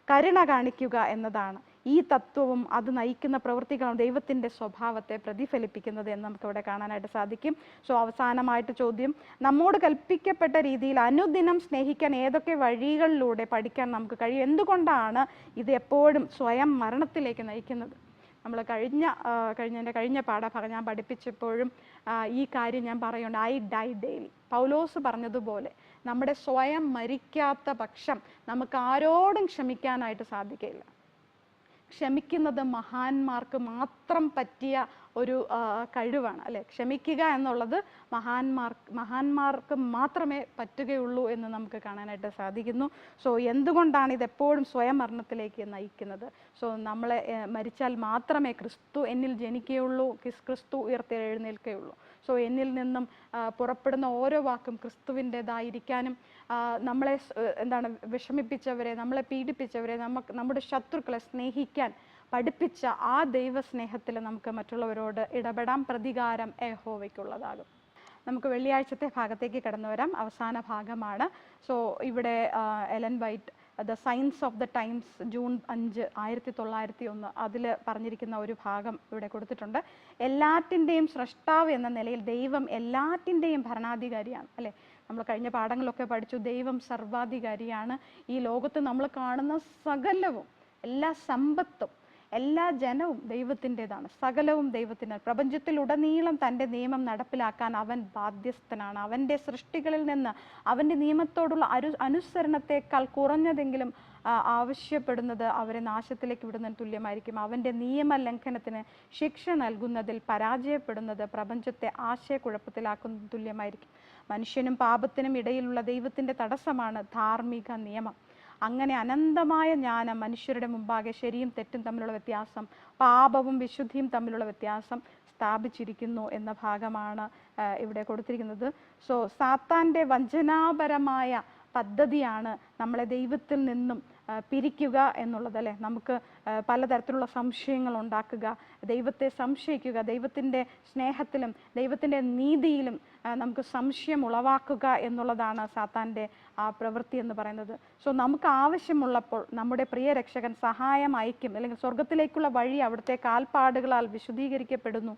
കരുണ കാണിക്കുക എന്നതാണ്. ഈ തത്വവും അത് നയിക്കുന്ന പ്രവൃത്തികളും ദൈവത്തിൻ്റെ സ്വഭാവത്തെ പ്രതിഫലിപ്പിക്കുന്നത് എന്ന് നമുക്കിവിടെ കാണാനായിട്ട് സാധിക്കും. സോ അവസാനമായിട്ട് ചോദ്യം, നമ്മോട് കൽപ്പിക്കപ്പെട്ട രീതിയിൽ അനുദിനം സ്നേഹിക്കാൻ ഏതൊക്കെ വഴികളിലൂടെ പഠിക്കാൻ നമുക്ക് കഴിയും? എന്തുകൊണ്ടാണ് ഇത് എപ്പോഴും സ്വയം മരണത്തിലേക്ക് നയിക്കുന്നത്? നമ്മൾ കഴിഞ്ഞ പാഠഭാഗം ഞാൻ പഠിപ്പിച്ചപ്പോഴും ഈ കാര്യം ഞാൻ പറയുന്നുണ്ട്, ഐ ഡൈ ഡെയിലി. പൗലോസ് പറഞ്ഞതുപോലെ നമ്മുടെ സ്വയം മരിക്കാത്ത പക്ഷം നമുക്ക് ആരോടും ക്ഷമിക്കാനായിട്ട് സാധിക്കില്ല. ക്ഷമിക്കുന്നത് മഹാന്മാർക്ക് മാത്രം പറ്റിയ ഒരു കഴിവാണ് അല്ലെ. ക്ഷമിക്കുക എന്നുള്ളത് മഹാന്മാർക്ക് മാത്രമേ പറ്റുകയുള്ളൂ എന്ന് നമുക്ക് കാണാനായിട്ട് സാധിക്കുന്നു. സോ എന്തുകൊണ്ടാണ് ഇതെപ്പോഴും സ്വയം മരണത്തിലേക്ക് നയിക്കുന്നത്? സോ നമ്മളെ മരിച്ചാൽ മാത്രമേ ക്രിസ്തു എന്നിൽ ജനിക്കുകയുള്ളൂ, ക്രിസ്തു ഉയർത്തെഴുന്നേൽക്കുകയുള്ളൂ. സോ എന്നിൽ നിന്നും പുറപ്പെടുന്ന ഓരോ വാക്കും ക്രിസ്തുവിൻ്റെതായിരിക്കാനും നമ്മളെ വിഷമിപ്പിച്ചവരെ, നമ്മളെ പീഡിപ്പിച്ചവരെ, നമ്മുടെ ശത്രുക്കളെ സ്നേഹിക്കാൻ പഠിപ്പിച്ച ആ ദൈവസ്നേഹത്തിൽ നമുക്ക് മറ്റുള്ളവരോട് ഇടപെടാം. പ്രതികാരം യഹോവയ്ക്കുള്ളതാകും. നമുക്ക് വെള്ളിയാഴ്ചത്തെ ഭാഗത്തേക്ക് കടന്നു വരാം. അവസാന ഭാഗമാണ്. സോ ഇവിടെ Ellen white the science of the times June 5, 1901 അതിൽ പറഞ്ഞിരിക്കുന്ന ഒരു ഭാഗം ഇവിടെ കൊടുത്തിട്ടുണ്ട്. എല്ലാറ്റിൻ്റെയും സ്രഷ്ടാവ് എന്ന നിലയിൽ ദൈവം എല്ലാറ്റിൻ്റെയും ഭരണാധികാരിയാണ് അല്ലേ. നമ്മൾ കഴിഞ്ഞ പാഠങ്ങളൊക്കെ പഠിച്ചു, ദൈവം സർവാധികാരിയാണ്. ഈ ലോകത്ത് നമ്മൾ കാണുന്ന സകലവും, എല്ലാ സമ്പത്തും, എല്ലാ ജനവും ദൈവത്തിൻ്റെതാണ്, സകലവും ദൈവത്തിൻ്റെ. പ്രപഞ്ചത്തിലുടനീളം തൻ്റെ നിയമം നടപ്പിലാക്കാൻ അവൻ ബാധ്യസ്ഥനാണ്. അവൻ്റെ സൃഷ്ടികളിൽ നിന്ന് അവൻ്റെ നിയമത്തോടുള്ള അനുസരണത്തേക്കാൾ കുറഞ്ഞതെങ്കിലും ആവശ്യപ്പെടുന്നത് അവരെ നാശത്തിലേക്ക് വിടുന്നതിന് തുല്യമായിരിക്കും. അവൻ്റെ നിയമലംഘനത്തിന് ശിക്ഷ നൽകുന്നതിൽ പരാജയപ്പെടുന്നത് പ്രപഞ്ചത്തെ ആശയക്കുഴപ്പത്തിലാക്കുന്നതിന് തുല്യമായിരിക്കും. മനുഷ്യനും പാപത്തിനും ഇടയിലുള്ള ദൈവത്തിൻ്റെ തടസ്സമാണ് ധാർമ്മിക നിയമം. അങ്ങനെ അനന്തമായ ജ്ഞാനം മനുഷ്യരുടെ മുമ്പാകെ ശരിയും തെറ്റും തമ്മിലുള്ള വ്യത്യാസം, പാപവും വിശുദ്ധിയും തമ്മിലുള്ള വ്യത്യാസം സ്ഥാപിച്ചിരിക്കുന്നു എന്ന ഭാഗമാണ് ഇവിടെ കൊടുത്തിരിക്കുന്നത്. സോ സാത്താൻ്റെ വഞ്ചനാപരമായ പദ്ധതിയാണ് നമ്മളെ ദൈവത്തിൽ നിന്നും പിരിക്കുക എന്നുള്ളത് അല്ലേ. നമുക്ക് പലതരത്തിലുള്ള സംശയങ്ങൾ ഉണ്ടാക്കുക, ദൈവത്തെ സംശയിക്കുക, ദൈവത്തിൻ്റെ സ്നേഹത്തിലും ദൈവത്തിൻ്റെ നീതിയിലും നമുക്ക് സംശയം ഉളവാക്കുക എന്നുള്ളതാണ് സാത്താൻ്റെ ആ പ്രവൃത്തി എന്ന് പറയുന്നത്. സോ നമുക്ക് ആവശ്യമുള്ളപ്പോൾ നമ്മുടെ പ്രിയ രക്ഷകൻ സഹായം അയക്കും, അല്ലെങ്കിൽ സ്വർഗത്തിലേക്കുള്ള വഴി അവിടുത്തെ കാൽപ്പാടുകളാൽ വിശുദ്ധീകരിക്കപ്പെടുന്നു.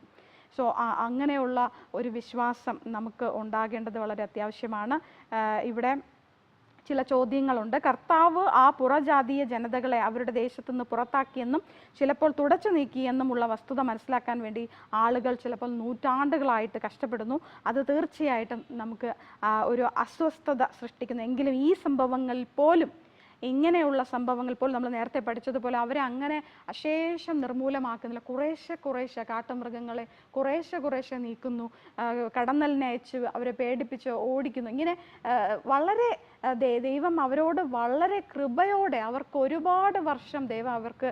സോ അങ്ങനെയുള്ള ഒരു വിശ്വാസം നമുക്ക് ഉണ്ടാകേണ്ടത് വളരെ അത്യാവശ്യമാണ്. ഇവിടെ ചില ചോദ്യങ്ങളുണ്ട്. കർത്താവ് ആ പുറജാതീയ ജനതകളെ അവരുടെ ദേശത്തു നിന്ന് പുറത്താക്കിയെന്നും ചിലപ്പോൾ തുടച്ചു നീക്കിയെന്നുമുള്ള വസ്തുത മനസ്സിലാക്കാൻ വേണ്ടി ആളുകൾ ചിലപ്പോൾ നൂറ്റാണ്ടുകളായിട്ട് കഷ്ടപ്പെടുന്നു. അത് തീർച്ചയായിട്ടും നമുക്ക് ഒരു അസ്വസ്ഥത സൃഷ്ടിക്കുന്നു. എങ്കിലും ഈ സംഭവങ്ങളിൽ പോലും, ഇങ്ങനെയുള്ള സംഭവങ്ങൾ പോലും നമ്മൾ നേരത്തെ പഠിച്ചതുപോലെ അവരെ അങ്ങനെ അശേഷം നിർമൂലമാക്കുന്നില്ല. കുറേശ്ശെ കാട്ടുമൃഗങ്ങളെ കുറേശ്ശെ നീക്കുന്നു, കടന്നലിനെ അയച്ച് അവരെ പേടിപ്പിച്ച് ഓടിക്കുന്നു. ഇങ്ങനെ വളരെ ദൈവം അവരോട് വളരെ കൃപയോടെ, അവർക്ക് ഒരുപാട് വർഷം ദൈവം അവർക്ക്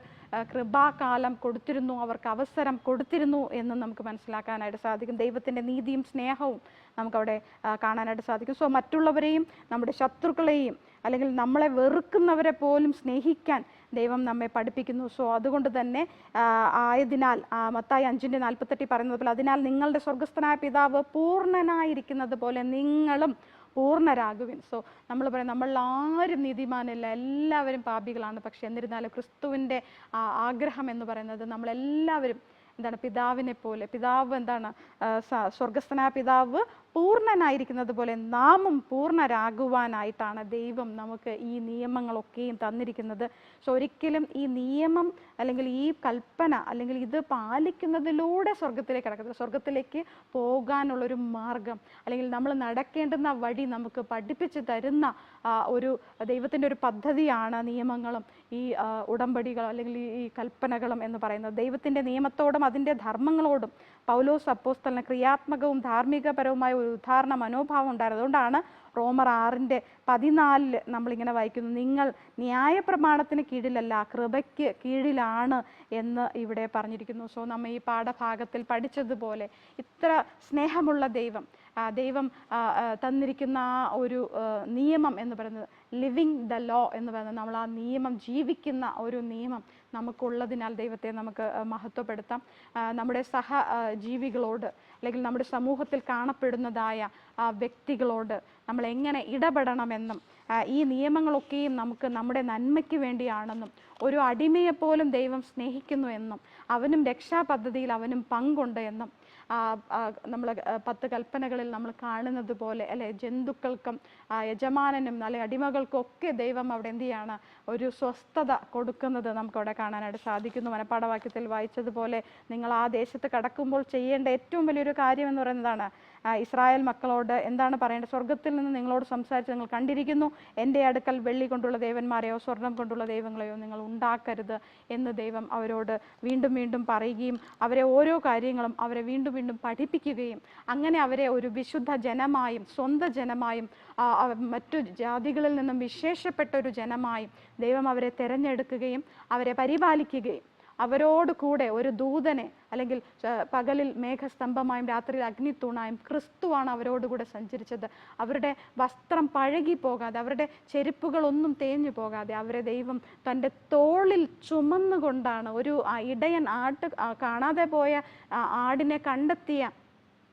കൃപാകാലം കൊടുത്തിരുന്നു, അവർക്ക് അവസരം കൊടുത്തിരുന്നു എന്ന് നമുക്ക് മനസ്സിലാക്കാനായിട്ട് സാധിക്കും. ദൈവത്തിൻ്റെ നീതിയും സ്നേഹവും നമുക്കവിടെ കാണാനായിട്ട് സാധിക്കും. സോ മറ്റുള്ളവരെയും നമ്മുടെ ശത്രുക്കളെയും അല്ലെങ്കിൽ നമ്മളെ വെറുക്കുന്നവരെ പോലും സ്നേഹിക്കാൻ ദൈവം നമ്മെ പഠിപ്പിക്കുന്നു. സോ അതുകൊണ്ട് തന്നെ ആയതിനാൽ മത്തായി 5:48 പറയുന്നത് പോലെ, അതിനാൽ നിങ്ങളുടെ സ്വർഗസ്ഥനായ പിതാവ് പൂർണ്ണനായിരിക്കുന്നത് പോലെ നിങ്ങളും പൂർണ്ണരാകുവിൻ. സോ നമ്മൾ പറയും നമ്മൾ ആരും നീതിമാനല്ല, എല്ലാവരും പാപികളാണ്. പക്ഷെ എന്നിരുന്നാലും ക്രിസ്തുവിൻ്റെ ആഗ്രഹം എന്ന് പറയുന്നത് നമ്മളെല്ലാവരും പിതാവിനെ പോലെ, പിതാവ് സ്വർഗസ്ഥനായ പിതാവ് പൂർണ്ണനായിരിക്കുന്നത് പോലെ നാമും പൂർണ്ണരാകുവാനായിട്ടാണ് ദൈവം നമുക്ക് ഈ നിയമങ്ങളൊക്കെയും തന്നിരിക്കുന്നത്. സോ ഒരിക്കലും ഈ നിയമം അല്ലെങ്കിൽ ഈ കൽപ്പന അല്ലെങ്കിൽ ഇത് പാലിക്കുന്നതിലൂടെ സ്വർഗത്തിലേക്ക് കടക്കത്തില്ല. സ്വർഗത്തിലേക്ക് പോകാനുള്ളൊരു മാർഗം അല്ലെങ്കിൽ നമ്മൾ നടക്കേണ്ടുന്ന വഴി നമുക്ക് പഠിപ്പിച്ചു തരുന്ന ഒരു ദൈവത്തിൻ്റെ ഒരു പദ്ധതിയാണ് നിയമങ്ങളും ഈ ഉടമ്പടികളും അല്ലെങ്കിൽ ഈ കൽപ്പനകളും എന്ന് പറയുന്നത്. ദൈവത്തിൻ്റെ നിയമത്തോടും അതിൻ്റെ ധർമ്മങ്ങളോടും പൗലോസ് അപ്പോസ്തലന് ക്രിയാത്മകവും ധാർമ്മികപരവുമായ ഒരു ഉദാഹരണ മനോഭാവം ഉണ്ടായിരുന്നു. അതുകൊണ്ടാണ് റോമർ 6:14 നമ്മളിങ്ങനെ വായിക്കുന്നു, നിങ്ങൾ ന്യായപ്രമാണത്തിന് കീഴിലല്ല കൃപയ്ക്ക് കീഴിലാണ് എന്ന് ഇവിടെ പറഞ്ഞിരിക്കുന്നു. സോ നമ്മൾ ഈ പാഠഭാഗത്തിൽ പഠിച്ചതുപോലെ ഇത്ര സ്നേഹമുള്ള ദൈവം തന്നിരിക്കുന്ന ആ ഒരു നിയമം എന്ന് പറയുന്നത്, ലിവിങ് ദ ലോ എന്ന് പറയുന്നത്, നമ്മൾ ആ നിയമം ജീവിക്കുന്ന ഒരു നിയമം നമുക്കുള്ളതിനാൽ ദൈവത്തെ നമുക്ക് മഹത്വപ്പെടുത്താം. നമ്മുടെ ജീവികളോട് അല്ലെങ്കിൽ നമ്മുടെ സമൂഹത്തിൽ കാണപ്പെടുന്നതായ വ്യക്തികളോട് നമ്മൾ എങ്ങനെ ഇടപെടണമെന്നും ഈ നിയമങ്ങളൊക്കെയും നമുക്ക് നമ്മുടെ നന്മയ്ക്ക് വേണ്ടിയാണെന്നും ഒരു അടിമയെപ്പോലും ദൈവം സ്നേഹിക്കുന്നു എന്നും അവനും രക്ഷാപദ്ധതിയിൽ അവനും പങ്കുണ്ട് എന്നും നമ്മൾ 10 കൽപ്പനകളിൽ നമ്മൾ കാണുന്നത് പോലെ അല്ലെ, ജന്തുക്കൾക്കും യജമാനനും അല്ലെ അടിമകൾക്കും ഒക്കെ ദൈവം അവിടെ എന്ത് ചെയ്യാണ്, ഒരു സ്വസ്ഥത കൊടുക്കുന്നത് നമുക്കവിടെ കാണാനായിട്ട് സാധിക്കുന്നു. മനപ്പാഠവാക്യത്തിൽ വായിച്ചതുപോലെ നിങ്ങൾ ആ ദേശത്ത് കടക്കുമ്പോൾ ചെയ്യേണ്ട ഏറ്റവും വലിയൊരു കാര്യം എന്ന് പറയുന്നതാണ് ഇസ്രായേൽ മക്കളോട് എന്താണ് പറയേണ്ടത്? സ്വർഗത്തിൽ നിന്ന് നിങ്ങളോട് സംസാരിച്ച് നിങ്ങൾ കണ്ടിരിക്കുന്നു, എൻ്റെ അടുക്കൽ വെള്ളി കൊണ്ടുള്ള ദേവന്മാരെയോ സ്വർണം കൊണ്ടുള്ള ദൈവങ്ങളെയോ നിങ്ങൾ ഉണ്ടാക്കരുത് എന്ന് ദൈവം അവരോട് വീണ്ടും വീണ്ടും പറയുകയും അവരെ ഓരോ കാര്യങ്ങളും അവരെ വീണ്ടും വീണ്ടും പഠിപ്പിക്കുകയും അങ്ങനെ അവരെ ഒരു വിശുദ്ധ ജനമായും സ്വന്തം ജനമായും മറ്റു ജാതികളിൽ നിന്നും വിശേഷപ്പെട്ട ഒരു ജനമായും ദൈവം അവരെ തിരഞ്ഞെടുക്കുകയും അവരെ പരിപാലിക്കുകയും അവരോട് കൂടെ ഒരു ദൂതനെ, അല്ലെങ്കിൽ പകലിൽ മേഘസ്തംഭമായും രാത്രിയിൽ അഗ്നിത്തൂണായും ക്രിസ്തുവാണ് അവരോടുകൂടെ സഞ്ചരിച്ചത്. അവരുടെ വസ്ത്രം പഴകി പോകാതെ, അവരുടെ ചെരുപ്പുകളൊന്നും തേഞ്ഞു പോകാതെ അവരെ ദൈവം തൻ്റെ തോളിൽ ചുമന്നുകൊണ്ടാണ്. ഒരു ഇടയൻ കാണാതെ പോയ ആടിനെ കണ്ടെത്തിയ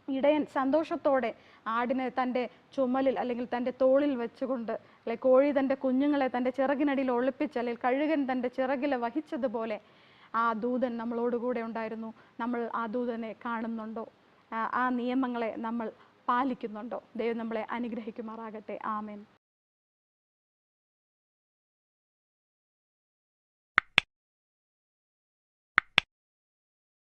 ഇടയൻ സന്തോഷത്തോടെ ആടിനെ തൻ്റെ ചുമലിൽ അല്ലെങ്കിൽ തൻ്റെ തോളിൽ വെച്ചുകൊണ്ട്, അല്ലെ കോഴി തൻ്റെ കുഞ്ഞുങ്ങളെ തൻ്റെ ചിറകിനടിയിൽ ഒളിപ്പിച്ച്, അല്ലെങ്കിൽ കഴുകൻ തൻ്റെ ചിറകിൽ വഹിച്ചതുപോലെ ആ ദൂതൻ നമ്മളോടുകൂടെ ഉണ്ടായിരുന്നു. നമ്മൾ ആ ദൂതനെ കാണുന്നുണ്ടോ? ആ നിയമങ്ങളെ നമ്മൾ പാലിക്കുന്നുണ്ടോ? ദൈവം നമ്മളെ അനുഗ്രഹിക്കുമാറാകട്ടെ. ആമേൻ.